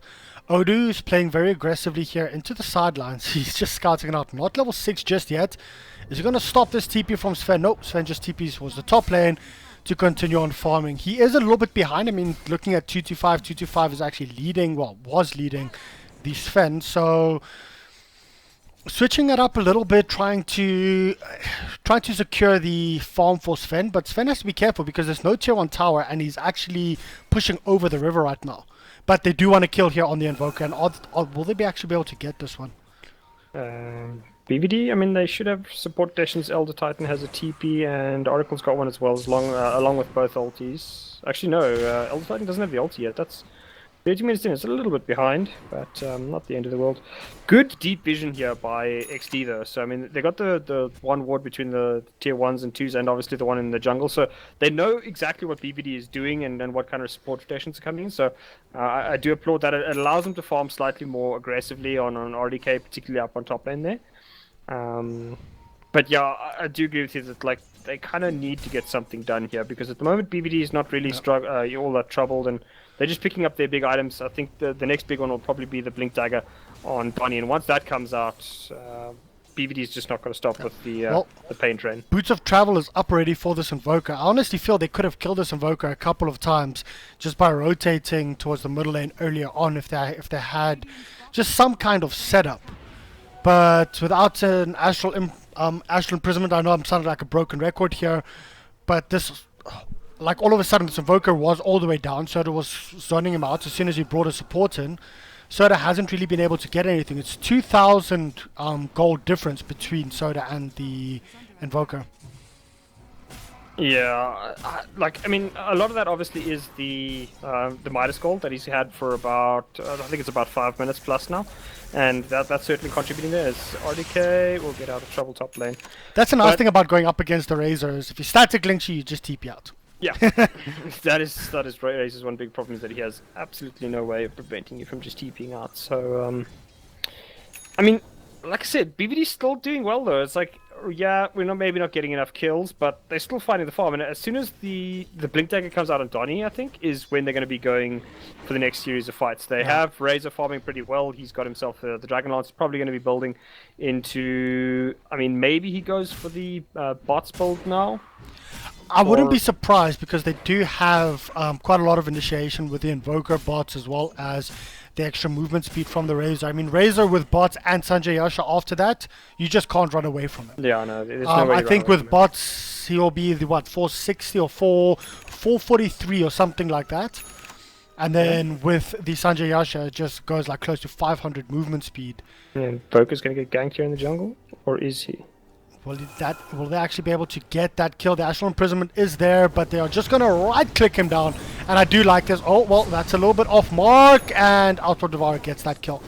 Odu is playing very aggressively here into the sidelines. He's just scouting it out. Not level 6 just yet. Is he going to stop this TP from Sven? Nope, Sven just TPs towards the top lane to continue on farming. He is a little bit behind. I mean, looking at 225, 225 is actually leading, was leading the Sven. So switching it up a little bit, trying to secure the farm for Sven, but Sven has to be careful because there's no tier 1 tower and he's actually pushing over the river right now. But they do want to kill here on the Invoker, and will they actually be able to get this one? BVD, I mean, they should have support stations. Elder Titan has a TP, and Oracle's got one as well, along with both ultis. Actually, no, Elder Titan doesn't have the ulti yet. That's 30 minutes in. It's a little bit behind, but not the end of the world. Good deep vision here by XD, though. So, I mean, they got the one ward between the tier 1s and 2s, and obviously the one in the jungle. So, they know exactly what BVD is doing and what kind of support rotations are coming in. So, I do applaud that. It allows them to farm slightly more aggressively on RDK, particularly up on top lane there. But yeah, I do agree with you that they kind of need to get something done here, because at the moment BVD is not really all that troubled, and they're just picking up their big items. I think the next big one will probably be the Blink Dagger on Bunny, and once that comes out, BVD is just not going to stop with the pain train. Boots of Travel is up already for this Invoker. I honestly feel they could have killed this Invoker a couple of times just by rotating towards the middle lane earlier on if they had just some kind of setup. But without an Astral Imprisonment, I know I'm sounding like a broken record here, but this, all of a sudden this Invoker was all the way down. Soda was zoning him out as soon as he brought a support in. Soda hasn't really been able to get anything. It's 2,000 gold difference between Soda and the Invoker. Yeah, I mean, a lot of that obviously is the Midas gold that he's had for about I think it's about 5 minutes plus now, and that's certainly contributing there. As RDK will get out of trouble top lane. That's a nice But- thing about going up against the Razors. If you static link, you just TP out. Yeah, that is Razor's one big problem is that he has absolutely no way of preventing you from just TPing out. So I mean, like I said, BVD's still doing well though. It's like, yeah, we're maybe not getting enough kills, but they're still fighting the farm. And as soon as the Blink Dagger comes out on Donnie, I think, is when they're going to be going for the next series of fights. They have Razor farming pretty well. He's got himself the Dragon Lance. Probably going to be building into. I mean, maybe he goes for the bots build now. I wouldn't be surprised because they do have quite a lot of initiation with the Invoker bots as well as the extra movement speed from the Razor. I mean, Razor with bots and Sanjay Yasha after that, you just can't run away from him. Yeah, no, there's no way I to think run away with from him. bots, he'll be the 460 or 443 or something like that. And then with the Sanjay Yasha, it just goes like close to 500 movement speed. Yeah, Invoker's going to get ganked here in the jungle, or is he? Will they actually be able to get that kill? The Astral Imprisonment is there, but they are just going to right-click him down. And I do like this. Oh, well, that's a little bit off mark, and Outlaw Devour gets that kill.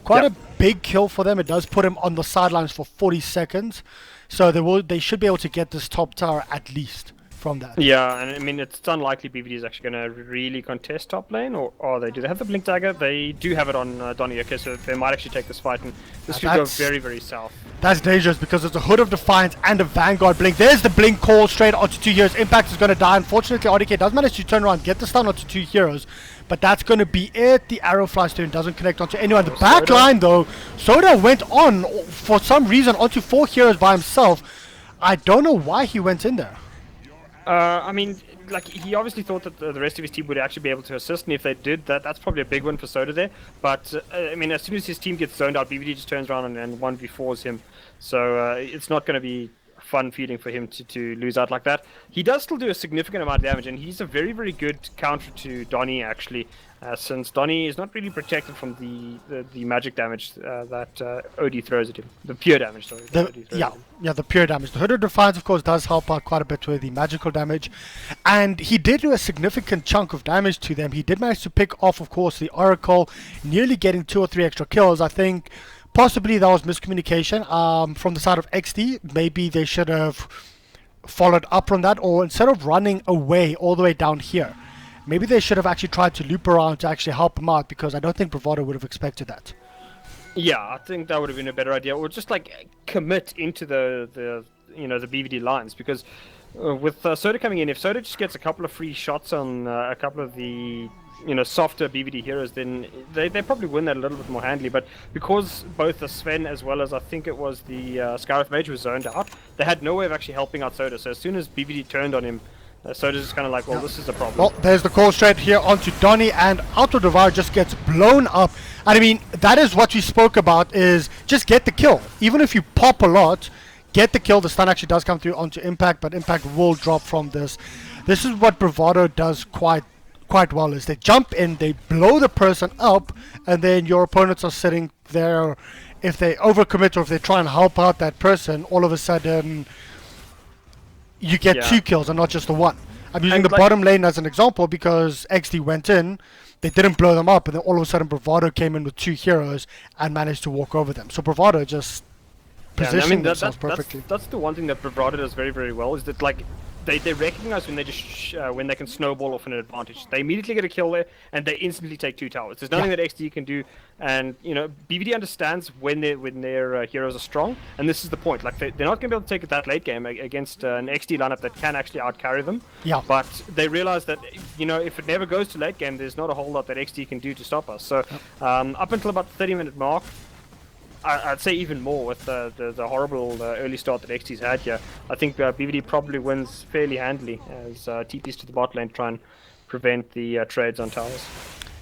Quite a big kill for them. It does put him on the sidelines for 40 seconds. So they should be able to get this top tower at least from that. Yeah, and I mean, it's unlikely BVD is actually going to really contest top lane, or are they? Do they have the Blink Dagger? They do have it on Donnie, okay, so they might actually take this fight, and this could go very, very south. That's dangerous because it's a Hood of Defiance and a Vanguard Blink. There's the Blink call straight onto 2 heroes. Impact is going to die. Unfortunately, RDK does manage to turn around, get the stun onto 2 heroes, but that's going to be it. The arrow flies through and doesn't connect onto anyone. The back line, though, Soda went on for some reason onto 4 heroes by himself. I don't know why he went in there. I mean, like, he obviously thought that the rest of his team would actually be able to assist, and if they did, that's probably a big win for Soda there. But, I mean, as soon as his team gets zoned out, BVD just turns around and 1v4s him. So, it's not going to be a fun feeling for him to lose out like that. He does still do a significant amount of damage, and he's a very, very good counter to Donnie, actually. Since Donnie is not really protected from the magic damage that OD throws at him. The pure damage, sorry. The pure damage. The Hood of Defiance, of course, does help out quite a bit with the magical damage. And he did do a significant chunk of damage to them. He did manage to pick off, of course, the Oracle, nearly getting 2 or 3 extra kills. I think possibly that was miscommunication from the side of XD. Maybe they should have followed up from that, or instead of running away all the way down here, maybe they should have actually tried to loop around to actually help him out, because I don't think Bravado would have expected that. Yeah, I think that would have been a better idea, or just like commit into the BVD lines, because with Soda coming in, if Soda just gets a couple of free shots on a couple of the softer BVD heroes, then they probably win that a little bit more handily. But because both the Sven as well as I think it was the Scarif Mage was zoned out, they had no way of actually helping out Soda. So as soon as BVD turned on him, Soda's just kind of like, well, this is a problem. Well, there's the call straight here onto Donnie, and Outlaw Devour just gets blown up. And I mean, that is what we spoke about, is just get the kill. Even if you pop a lot, get the kill. The stun actually does come through onto Impact, but Impact will drop from this. This is what Bravado does quite well, is they jump in, they blow the person up, and then your opponents are sitting there. If they overcommit or if they try and help out that person, all of a sudden you get 2 kills and not just the 1. I'm using the bottom lane as an example because XD went in, they didn't blow them up, and then all of a sudden Bravado came in with 2 heroes and managed to walk over them. So Bravado just positioned themselves perfectly. That's the one thing that Bravado does very, very well, is that like they recognize when they just when they can snowball off an advantage. They immediately get a kill there, and they instantly take 2 towers. There's nothing that XD can do, and BVD understands when their heroes are strong, and this is the point. Like they're not going to be able to take it that late game against an XD lineup that can actually outcarry them. Yeah. But they realize that if it never goes to late game, there's not a whole lot that XD can do to stop us. So up until about the 30-minute mark, I'd say even more with the horrible early start that XT's had here. I think BVD probably wins fairly handily as TPs to the bot lane to try and prevent the trades on towers.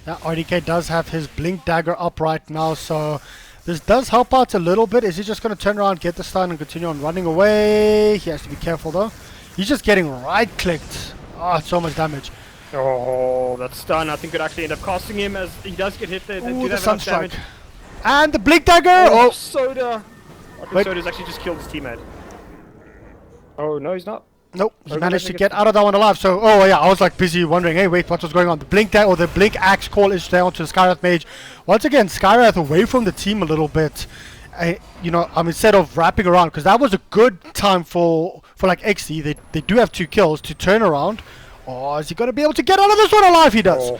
Yeah, RDK does have his Blink Dagger up right now, so this does help out a little bit. Is he just going to turn around, get the stun, and continue on running away? He has to be careful, though. He's just getting right-clicked. Oh, so much damage. Oh, that stun I think could actually end up costing him, as he does get hit there. They do the have enough damage. And the Blink Dagger! Soda! I think Soda's actually just killed his teammate. Oh, no, he's not. Nope, he managed to get out of that one alive. So, oh yeah, I was like busy wondering, hey, wait, what was going on? The blink that or the blink axe call is down to the Skywrath Mage. Once again, Skywrath away from the team a little bit. Instead of wrapping around, because that was a good time for like XD. They do have 2 kills to turn around. Oh, is he going to be able to get out of this one alive? He does. Oh.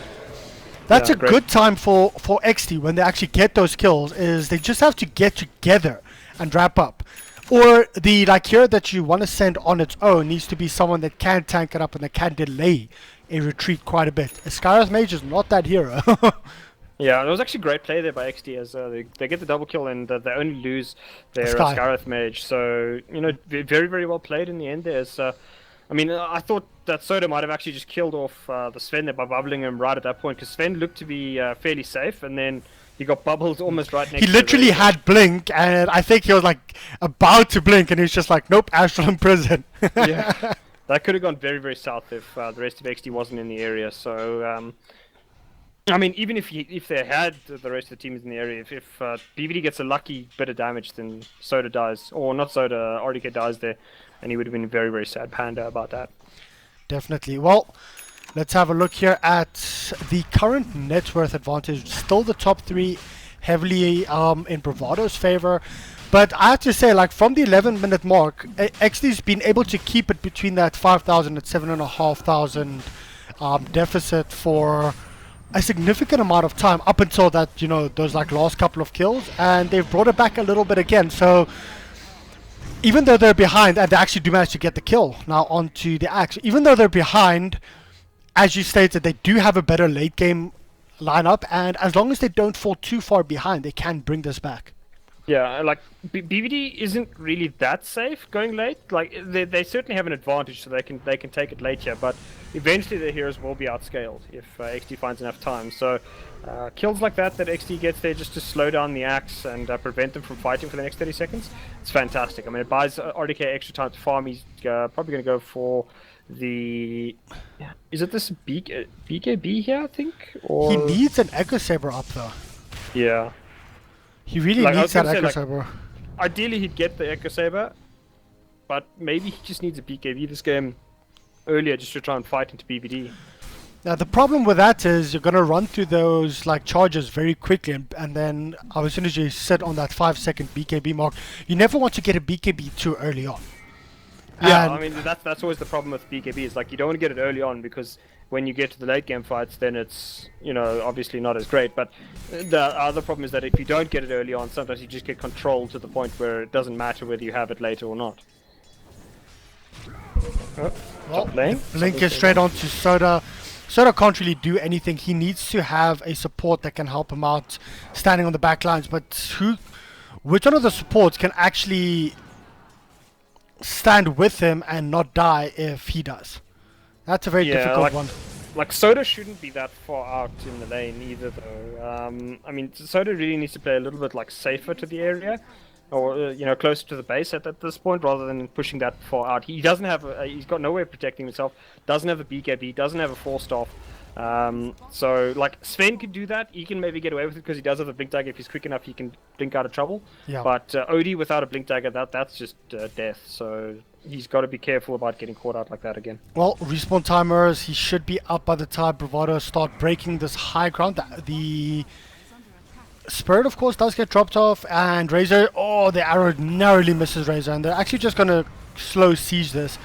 That's Yeah, a great. good time for XD when they actually get those kills. Is they just have to get together and wrap up. Or the like hero that you want to send on its own needs to be someone that can tank it up and that can delay a retreat quite a bit. A Skywrath Mage is not that hero. Yeah, it was actually great play there by XD as they get the double kill and they only lose their Sky. Skywrath Mage. So, very, very well played in the end there. So, I thought that Soda might have actually just killed off the Sven there by bubbling him right at that point because Sven looked to be fairly safe and then he got bubbled almost right next He to literally the had blink, and I think he was like about to blink, and he's just like, nope, Astral in prison. Yeah, that could have gone very, very south if the rest of XD wasn't in the area. So, even if they had the rest of the teams in the area, if BVD gets a lucky bit of damage, then Soda dies, or not Soda, RDK dies there, and he would have been very, very sad panda about that. Definitely. Well, let's have a look here at the current net worth advantage. Still the top 3 heavily in Bravado's favor. But I have to say, like, from the 11-minute mark, XD's been able to keep it between that 5,000 and 7,500 deficit for a significant amount of time up until that, those like last couple of kills. And they've brought it back a little bit again. So even though they're behind, and they actually do manage to get the kill now onto the axe, even though they're behind, as you stated, they do have a better late game lineup, and as long as they don't fall too far behind, they can bring this back. Yeah, like BVD isn't really that safe going late. Like they certainly have an advantage, so they can take it late here. But eventually, their heroes will be outscaled if XD finds enough time. So kills like that XD gets there just to slow down the axe and prevent them from fighting for the next 30 seconds. It's fantastic. I mean, it buys RDK extra time to farm. He's probably going to go for the. Is it this BKB here? I think. Or He needs an Echo Saber up though. yeah. He really Like, I needs was that gonna Echo say, Saber. Ideally, he'd get the Echo Saber, but maybe he just needs a BKB this game earlier just to try and fight into BVD. Now the problem with that is you're gonna run through those like charges very quickly, and then as soon as you sit on that 5-second BKB mark, you never want to get a BKB too early on. Yeah, And I mean that's always the problem with BKB. Is like you don't want to get it early on because when you get to the late game fights, then it's obviously not as great. But the other problem is that if you don't get it early on, sometimes you just get controlled to the point where it doesn't matter whether you have it later or not. well, Top lane. Link is straight onto Soda. Soda can't really do anything. He needs to have a support that can help him out standing on the back lines. But which one of the supports can actually stand with him and not die if he does? That's a very difficult one. Like Soda shouldn't be that far out in the lane either, though. Soda really needs to play a little bit like safer to the area, or closer to the base at this point, rather than pushing that far out. He doesn't have he's got no way of protecting himself. Doesn't have a BKB. Doesn't have a 4-staff. So like Sven could do that. He can maybe get away with it because he does have a blink dagger. If he's quick enough, he can blink out of trouble. Yeah. But Odie without a blink dagger, that's just death. So he's got to be careful about getting caught out like that again. Well, respawn timers, he should be up by the time Bravado start breaking this high ground. The Spirit, of course, does get dropped off, and Razor, the arrow narrowly misses Razor, and they're actually just going to slow siege this.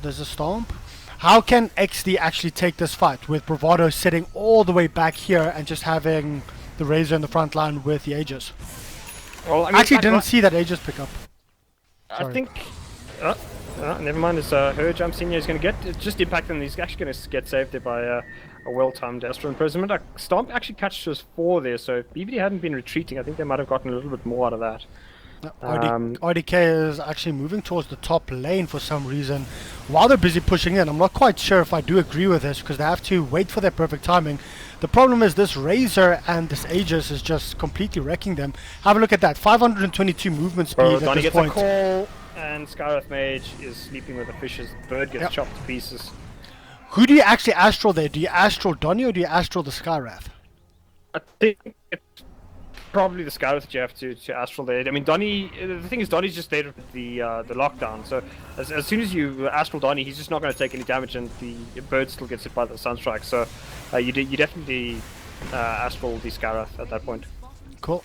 There's a stomp. How can XD actually take this fight with Bravado sitting all the way back here and just having the Razor in the front line with the Aegis? Well, Actually, didn't see that Aegis pick up. I think. Never mind. As her jumps in here, he's going to get it's just impact, and he's actually going to get saved there by a well-timed Astral imprisonment. Stomp actually catches us 4 there, so if BBD hadn't been retreating, I think they might have gotten a little bit more out of that. RDK is actually moving towards the top lane for some reason while they're busy pushing in. I'm not quite sure if I do agree with this because they have to wait for their perfect timing. The problem is this Razor and this Aegis is just completely wrecking them. Have a look at that, 522 movement speed at Donnie this gets a point. call, and Skywrath Mage is sleeping with the fishes. Bird gets chopped to pieces. Who do you actually Astral there? Do you Astral Donnie or do you Astral the Skywrath? I think it's probably the Scout that you have to Astral there. I mean, Donnie. The thing is, Donnie's just there with the lockdown. So as soon as you Astral Donnie, he's just not going to take any damage, and the bird still gets hit by the Sunstrike. So you definitely Astral the Scarab at that point. Cool.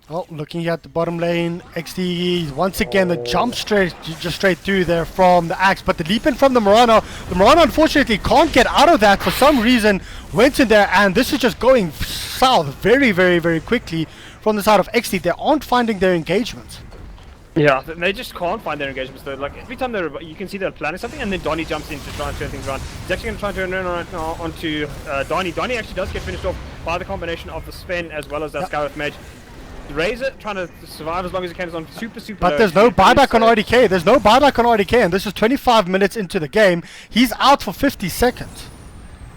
Oh, looking at the bottom lane, XD once again the jump just straight through there from the Axe, but the leap in from the Mirana. The Mirana unfortunately can't get out of that for some reason. Went in there, and this is just going south very, very, very quickly from the side of XD. They aren't finding their engagements. Yeah, they just can't find their engagements. Though, like every time you can see they're planning something, and then Donnie jumps in to try and turn things around. He's actually going to try and turn it onto Donnie. Donnie actually does get finished off by the combination of the Sven as well as that Scarab Mage. Razor trying to survive as long as he can is on super But low. there's no buyback on RDK. There's no buyback on RDK, and this is 25 minutes into the game. He's out for 50 seconds.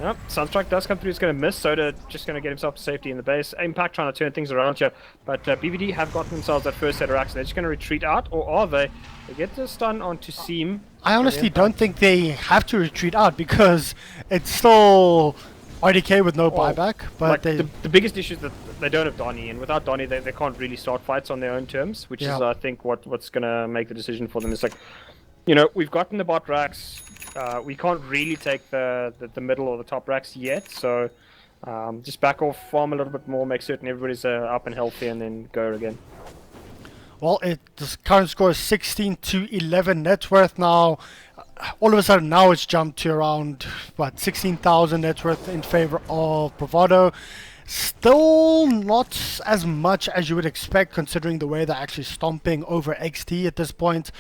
Yep, Sunstrike does come through. It's going to miss. Soda just going to get himself to safety in the base. Impact trying to turn things around here, but BVD have gotten themselves that first set of racks. They're just going to retreat out, or are they? They get the stun onto Seam. I honestly don't think they have to retreat out because it's still RDK with no buyback. But like the biggest issue is that they don't have Donnie, and without Donnie, they can't really start fights on their own terms, which is, I think, what's going to make the decision for them. It's like, you know, we've gotten the bot racks. We can't really take the middle or the top racks yet, so just back off, farm a little bit more, make certain everybody's up and healthy, and then go again. Well, the current score is 16-11 net worth now. All of a sudden now it's jumped to around, 16,000 net worth in favor of Bravado. Still not as much as you would expect considering the way they're actually stomping over XT at this point.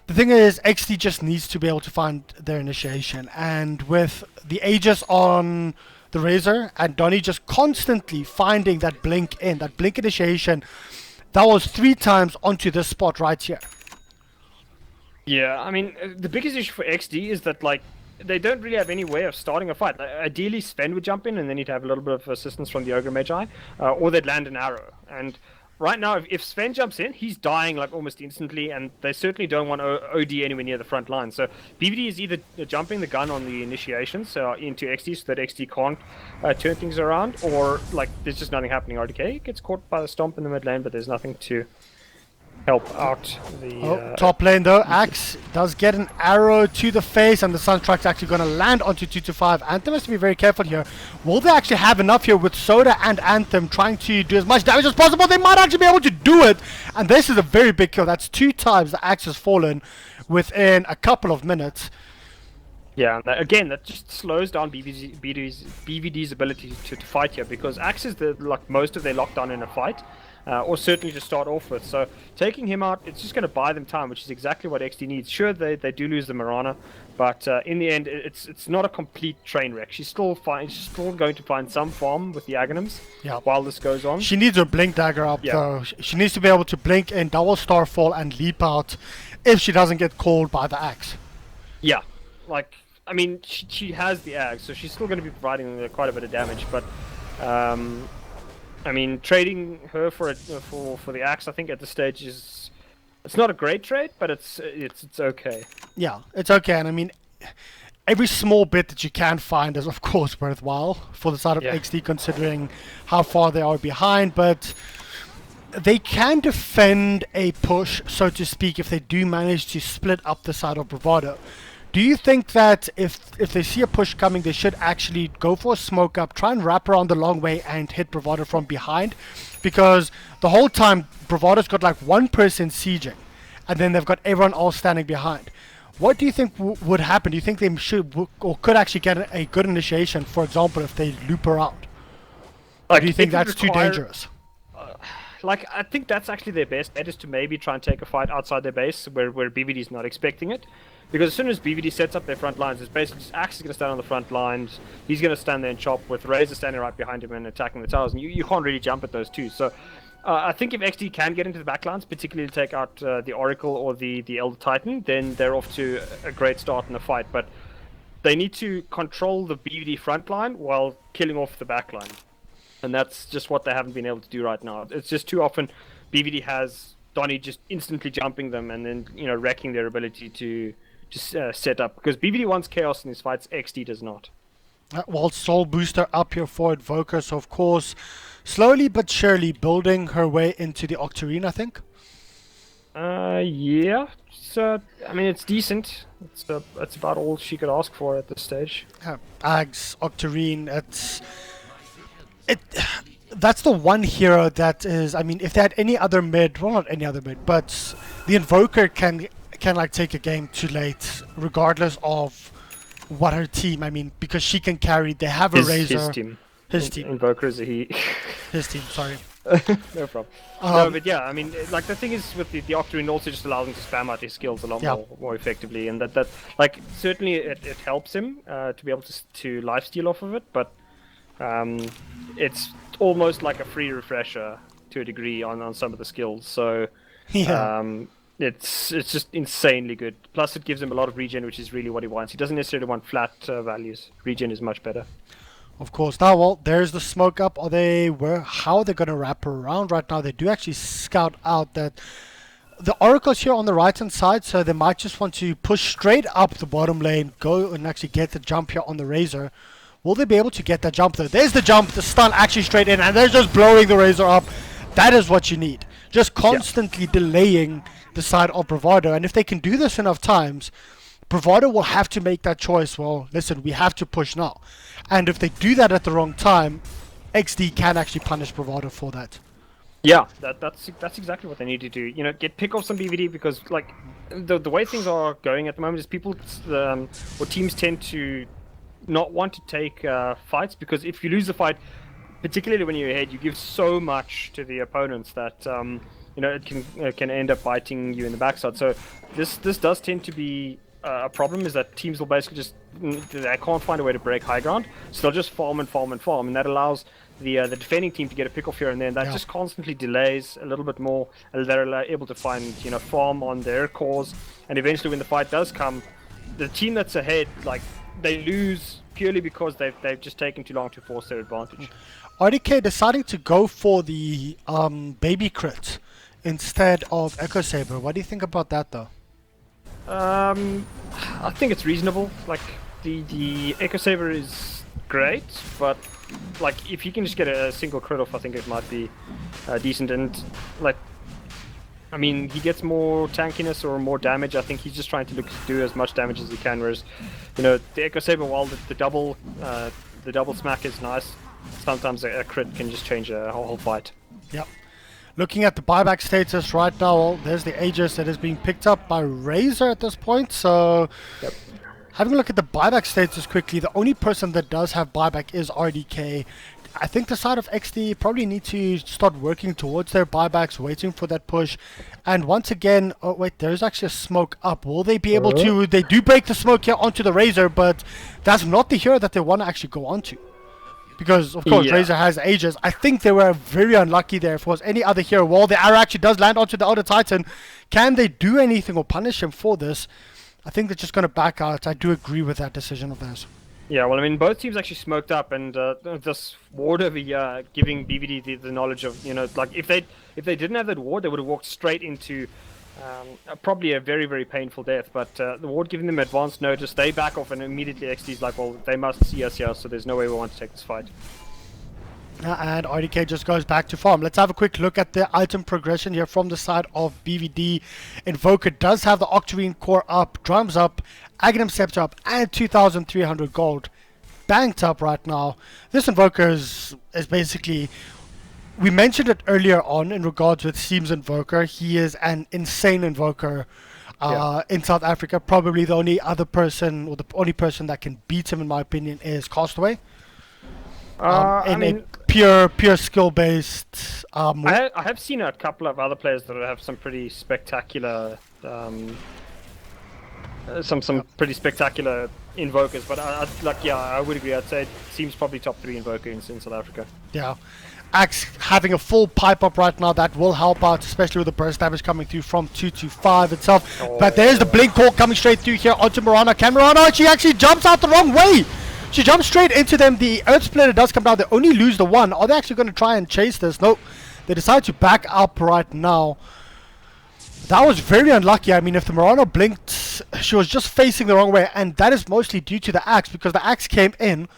The thing is, XT just needs to be able to find their initiation, and with the Aegis on the Razor and Donnie just constantly finding that blink initiation, that was 3 times onto this spot right here. Yeah, I mean, the biggest issue for XD is that, like, they don't really have any way of starting a fight. Ideally, Sven would jump in, and then you'd have a little bit of assistance from the Ogre Magi, or they'd land an arrow. And right now, if Sven jumps in, he's dying like almost instantly, and they certainly don't want OD anywhere near the front line. So BVD is either jumping the gun on the initiations into XD so that XD can't turn things around, or like there's just nothing happening. RDK gets caught by the stomp in the mid lane, but there's nothing to help out the top lane though. Axe does get an arrow to the face, and the Sunstrike's actually going to land onto 2-5. Anthem has to be very careful here. Will they actually have enough here with Soda and Anthem trying to do as much damage as possible? They might actually be able to do it, and this is a very big kill. That's 2 times the Axe has fallen within a couple of minutes. Yeah, again, that just slows down BVD's ability to fight here, because Axe is like most of their lockdown in a fight. Or certainly to start off with. So taking him out, it's just going to buy them time, which is exactly what XD needs. Sure, they do lose the Mirana, but in the end, it's not a complete train wreck. She's still going to find some farm with the Aghanims while this goes on. She needs her blink dagger up though. She needs to be able to blink in double starfall and leap out if she doesn't get called by the Axe. Yeah, like, I mean, she has the Ag, so she's still going to be providing quite a bit of damage, but I mean, trading her for the Axe, I think at this stage it's not a great trade, but it's okay. Yeah, it's okay, and I mean, every small bit that you can find is of course worthwhile for the side of XD, considering how far they are behind. But they can defend a push, so to speak, if they do manage to split up the side of Bravado. Do you think that if they see a push coming, they should actually go for a smoke up, try and wrap around the long way and hit Bravado from behind? Because the whole time, Bravado's got like one person sieging, and then they've got everyone else standing behind. What do you think would happen? Do you think they should or could actually get a good initiation, for example, if they loop her out? Or do you think that's too dangerous? Like, I think that's actually their best bet, is to maybe try and take a fight outside their base where BVD's not expecting it. Because as soon as BVD sets up their front lines, it's basically just Axe is going to stand on the front lines, he's going to stand there and chop, with Razor standing right behind him and attacking the towers, and you can't really jump at those two. So I think if XD can get into the backlines, particularly to take out the Oracle or the Elder Titan, then they're off to a great start in the fight. But they need to control the BVD front line while killing off the backline. And that's just what they haven't been able to do right now. It's just too often BVD has Donnie just instantly jumping them and then, you know, wrecking their ability to just set up. Because BVD wants chaos in his fights, XD does not. While Soul Booster up here for Invoker, so of course, slowly but surely building her way into the Octarine, I think. Yeah. So I mean, it's decent. It's about all she could ask for at this stage. Ags, Octarine, it. That's the one hero that is. I mean, if they had any other mid, well, not any other mid, but the Invoker can like take a game too late, regardless of what her team. I mean, because she can carry. They have a Razor. His team. His team. Invoker is a he. His team. Sorry. No problem. No, but yeah, I mean, like the thing is with the Octarine also just allows him to spam out his skills a lot more effectively, and that like certainly it helps him to be able to lifesteal off of it, but it's almost like a free refresher to a degree on some of the skills. So it's just insanely good. Plus, it gives him a lot of regen, which is really what he wants. He doesn't necessarily want flat values. Regen is much better. Of course. Now, well, there's the smoke up. How are they going to wrap her around right now? They do actually scout out that the Oracle's here on the right-hand side, so they might just want to push straight up the bottom lane, go and actually get the jump here on the Razor. Will they be able to get that jump though? There's the jump, the stun actually straight in, and they're just blowing the Razor up. That is what you need. Just constantly delaying the side of Bravado, and if they can do this enough times, Bravado will have to make that choice. Well, listen, we have to push now. And if they do that at the wrong time, XD can actually punish Bravado for that. Yeah, that's exactly what they need to do. You know, get pick off some BVD, because like the way things are going at the moment is people or teams tend to not want to take fights, because if you lose the fight, particularly when you're ahead, you give so much to the opponents that you know, it can end up biting you in the backside. So this does tend to be a problem, is that teams will basically just, they can't find a way to break high ground, so they'll just farm and farm and farm, and that allows the defending team to get a pick off here and there, and that just constantly delays a little bit more, and they're able to find, you know, farm on their cause, and eventually when the fight does come, the team that's ahead, like, they lose purely because they've just taken too long to force their advantage. RDK deciding to go for the baby crit instead of Echo Saber. What do you think about that though? I think it's reasonable. Like the Echo Saber is great, but like if you can just get a single crit off, I think it might be decent. And like, I mean, he gets more tankiness or more damage. I think he's just trying to do as much damage as he can. Whereas, you know, the Echo Saber, while the double smack is nice, sometimes a crit can just change a whole fight. Yep. Looking at the buyback status right now, well, there's the Aegis that is being picked up by Razor at this point. So, having a look at the buyback status quickly, the only person that does have buyback is RDK. I think the side of XD probably need to start working towards their buybacks, waiting for that push. And once again, oh wait, there's actually a smoke up. Will they be able to? They do break the smoke here onto the Razor, but that's not the hero that they want to actually go onto. Because, of course, Razor has Aegis. I think they were very unlucky there. If it was any other hero, well, the arrow actually does land onto the other Titan. Can they do anything or punish him for this? I think they're just going to back out. I do agree with that decision of theirs. Yeah, well, I mean, both teams actually smoked up, and this ward over here giving BVD the knowledge of, you know, like if they didn't have that ward, they would have walked straight into probably a very, very painful death. But the ward giving them advanced notice, they back off, and immediately XD's like, well, they must see us here, so there's no way we want to take this fight. And RDK just goes back to farm. Let's have a quick look at the item progression here from the side of BVD. Invoker does have the Octarine core up, drums up, Aghanim Scepter up, and 2,300 gold banked up right now. This Invoker is basically... We mentioned it earlier on in regards with Seam's Invoker. He is an insane Invoker in South Africa. Probably the only other person, or the only person that can beat him, in my opinion, is Castaway. I mean, a pure skill-based... I have seen a couple of other players that have some pretty spectacular... some pretty spectacular invokers, but I would agree. I'd say it seems probably top 3 invoker in South Africa. Yeah. Axe having a full pipe up right now, that will help out, especially with the burst damage coming through from 225 itself. But there's the blink call coming straight through here onto Mirana. Can Mirana, she actually jumps out the wrong way. She jumps straight into them. The Earth Splitter does come down. They only lose the one. Are they actually going to try and chase this? Nope. They decide to back up right now. That was very unlucky. I mean, if the Mirana blinked, she was just facing the wrong way. And that is mostly due to the Axe, because the Axe came in,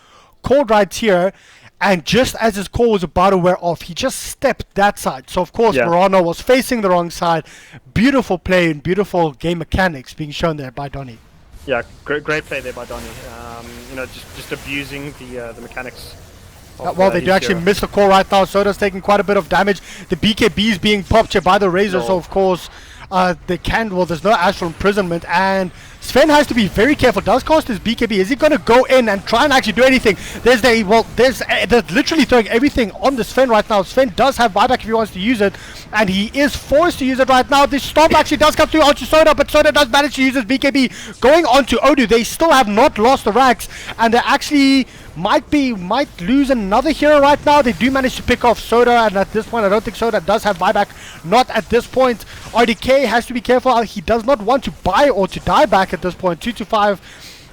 called right here, and just as his call was about to wear off, he just stepped that side. So of course, Yeah. Morano was facing the wrong side. Beautiful play and beautiful game mechanics being shown there by Donny. Yeah, great play there by Donny. Just abusing the mechanics. Well, they do actually miss the call right now. Soda's taking quite a bit of damage. The BKB is being popped here by the Razor, so of course there's no astral imprisonment, and Sven has to be very careful. Does cast his BKB. Is he going to go in and try and actually do anything? They're literally throwing everything on the Sven right now. Sven does have buyback if he wants to use it, and he is forced to use it right now. The stomp actually does come through onto Soda, but Soda does manage to use his BKB. Going on to Odu, they still have not lost the racks, and they actually might lose another hero right now. They do manage to pick off Soda, and at this point I don't think Soda does have buyback. Not at this point. RDK has to be careful. He does not want to buy or to die back at this point. 225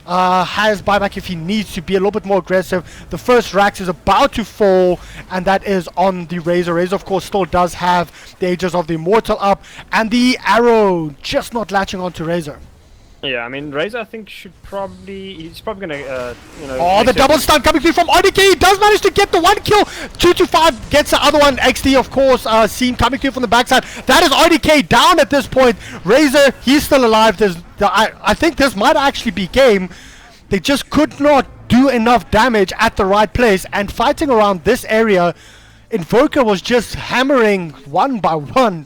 has buyback if he needs to be a little bit more aggressive. The first Rax is about to fall, and that is on the Razor. Razor of course still does have the Aegis of the Immortal up, and the arrow just not latching onto Razor. Yeah, I mean, Razor, I think, he's probably going to, Oh, the double stun coming through from RDK. He does manage to get the one kill. 225 gets the other one. XD, of course, seen coming through from the backside. That is RDK down at this point. Razor, he's still alive. I think this might actually be game. They just could not do enough damage at the right place. And fighting around this area, Invoker was just hammering one by one.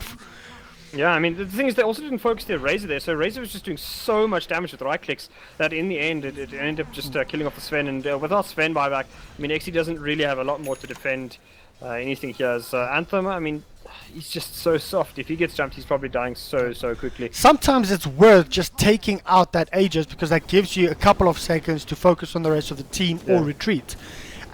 Yeah, I mean, the thing is they also didn't focus their Razor there, so Razor was just doing so much damage with right clicks that in the end it ended up just killing off the Sven, and without Sven buyback, I mean, XE doesn't really have a lot more to defend anything here. As Anthem, I mean, he's just so soft. If he gets jumped, he's probably dying so quickly. Sometimes it's worth just taking out that Aegis, because that gives you a couple of seconds to focus on the rest of the team or retreat.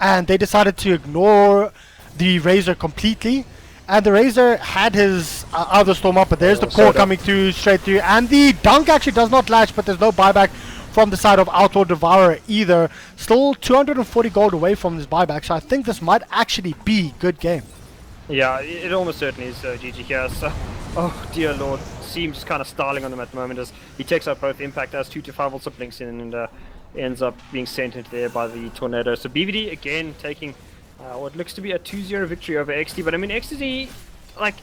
And they decided to ignore the Razor completely. And the Razor had his other storm up, but there's the core coming through, straight through. And the dunk actually does not latch, but there's no buyback from the side of Outlaw Devourer either. Still 240 gold away from this buyback, so I think this might actually be good game. Yeah, it almost certainly is GG here. So, oh dear lord, Seam just kind of styling on them at the moment as he takes out both Impact as 225 also blinks in and ends up being sent into there by the Tornado. So BVD again taking what looks to be a 2-0 victory over XD, but I mean XD, like,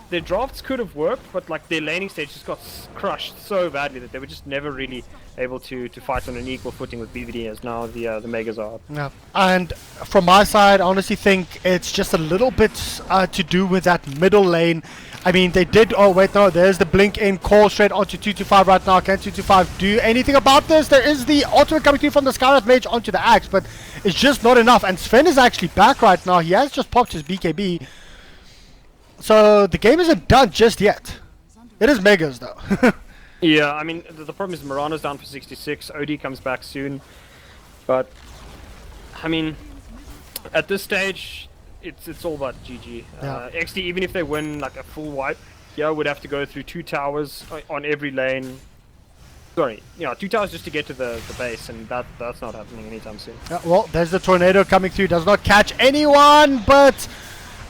their drafts could have worked, but like their laning stage just got crushed so badly that they were just never really able to fight on an equal footing with BVD as now the Megas are. Yeah, and from my side, I honestly think it's just a little bit to do with that middle lane. I mean, they did. Oh wait, no, there's the blink in call straight onto 225 right now. Can 225 do anything about this? There is the ultimate coming through from the Skyrat Mage onto the Axe, but it's just not enough. And Sven is actually back right now. He has just popped his BKB, so the game isn't done just yet. It is Megas though. Yeah, I mean, the problem is Morano's down for 66. OD comes back soon, but I mean, at this stage, it's all about GG. Yeah. XD, even if they win like a full wipe, would have to go through 2 towers on every lane. Sorry, 2 towers just to get to the base, and that's not happening anytime soon. Yeah, well, there's the Tornado coming through. Does not catch anyone, but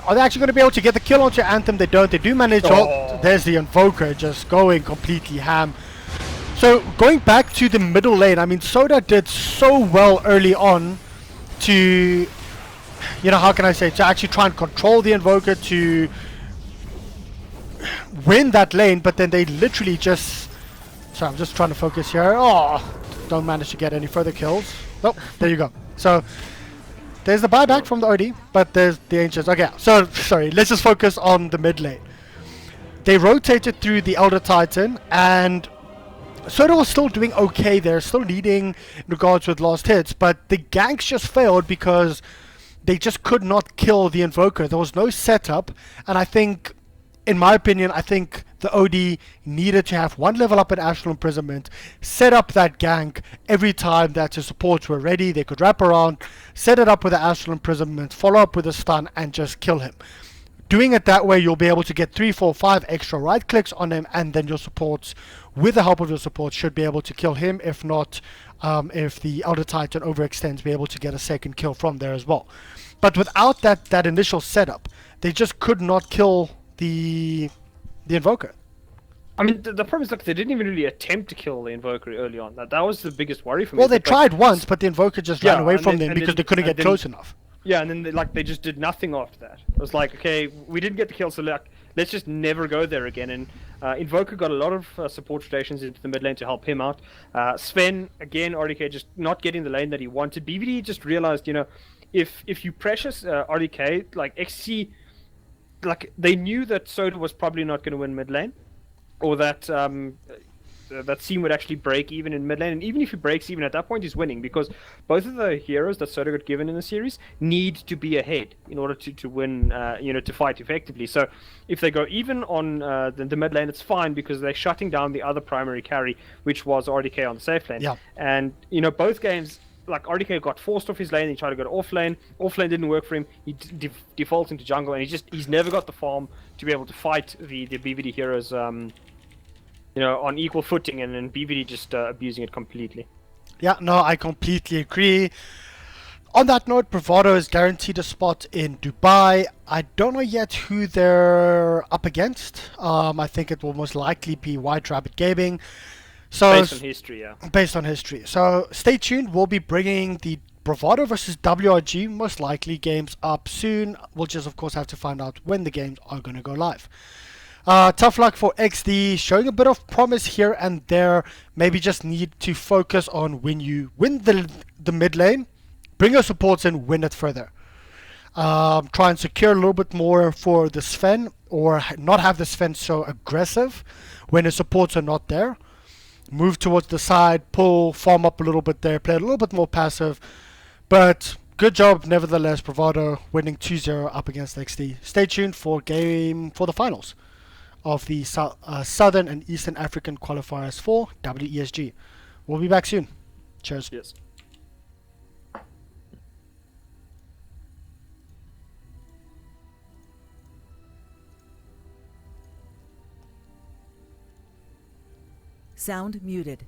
are they actually going to be able to get the kill onto Anthem? They don't. They do manage. Oh, there's the Invoker just going completely ham. So going back to the middle lane, I mean, Soda did so well early on to, how can I say, to actually try and control the Invoker to win that lane, but then they literally just... Sorry, I'm just trying to focus here. Oh, don't manage to get any further kills. Oh, there you go. So there's the buyback from the OD, but there's the Ancients. Okay, so, sorry, let's just focus on the mid lane. They rotated through the Elder Titan, and Soda was still doing okay there, still leading in regards with last hits, but the ganks just failed because they just could not kill the Invoker. There was no setup, and I think, in my opinion, I think the OD needed to have 1 level up in Astral Imprisonment, set up that gank every time that his supports were ready. They could wrap around, set it up with the Astral Imprisonment, follow up with a stun, and just kill him. Doing it that way, you'll be able to get 3, 4, 5 extra right clicks on him, and then your supports, with the help of your supports, should be able to kill him. If not, if the Elder Titan overextends, be able to get a second kill from there as well. But without that initial setup, they just could not kill the Invoker. I I mean, the problem is, look, they didn't even really attempt to kill the Invoker early on. That was the biggest worry for me. Well, they tried once, but the Invoker just ran away and from then- them and because then- they couldn't and get then- close enough. Yeah, and then they just did nothing after that. It was like, okay, we didn't get the kill, so like, let's just never go there again. And Invoker got a lot of support rotations into the mid lane to help him out. Sven, again, RDK just not getting the lane that he wanted. BVD just realized, if you pressure RDK, like XC, like they knew that Soda was probably not going to win mid lane, or that that scene would actually break even in mid lane. And even if he breaks even at that point, he's winning, because both of the heroes that Soda got given in the series need to be ahead in order to win, to fight effectively. So if they go even on the mid lane, it's fine, because they're shutting down the other primary carry, which was RDK on the safe lane. Yeah. And both games, like RDK got forced off his lane. He tried to go to off lane. Off lane didn't work for him. He defaults into jungle, and he's never got the farm to be able to fight the BVD heroes, on equal footing, and then BVD just abusing it completely. Yeah, no, I completely agree. On that note, Bravado is guaranteed a spot in Dubai. I don't know yet who they're up against. I think it will most likely be White Rabbit Gaming. So Based on history, yeah. Based on history. So stay tuned. We'll be bringing the Bravado versus WRG most likely games up soon. We'll just, of course, have to find out when the games are going to go live. Tough luck for XD, showing a bit of promise here and there. Maybe just need to focus on when you win the mid lane, bring your supports in, win it further. Try and secure a little bit more for the Sven, or not have the Sven so aggressive when his supports are not there. Move towards the side, pull, farm up a little bit there, play a little bit more passive. But good job nevertheless, Bravado winning 2-0 up against XD. Stay tuned for the finals of the Southern and Eastern African Qualifiers for WESG. We'll be back soon. Cheers. Yes. Sound muted.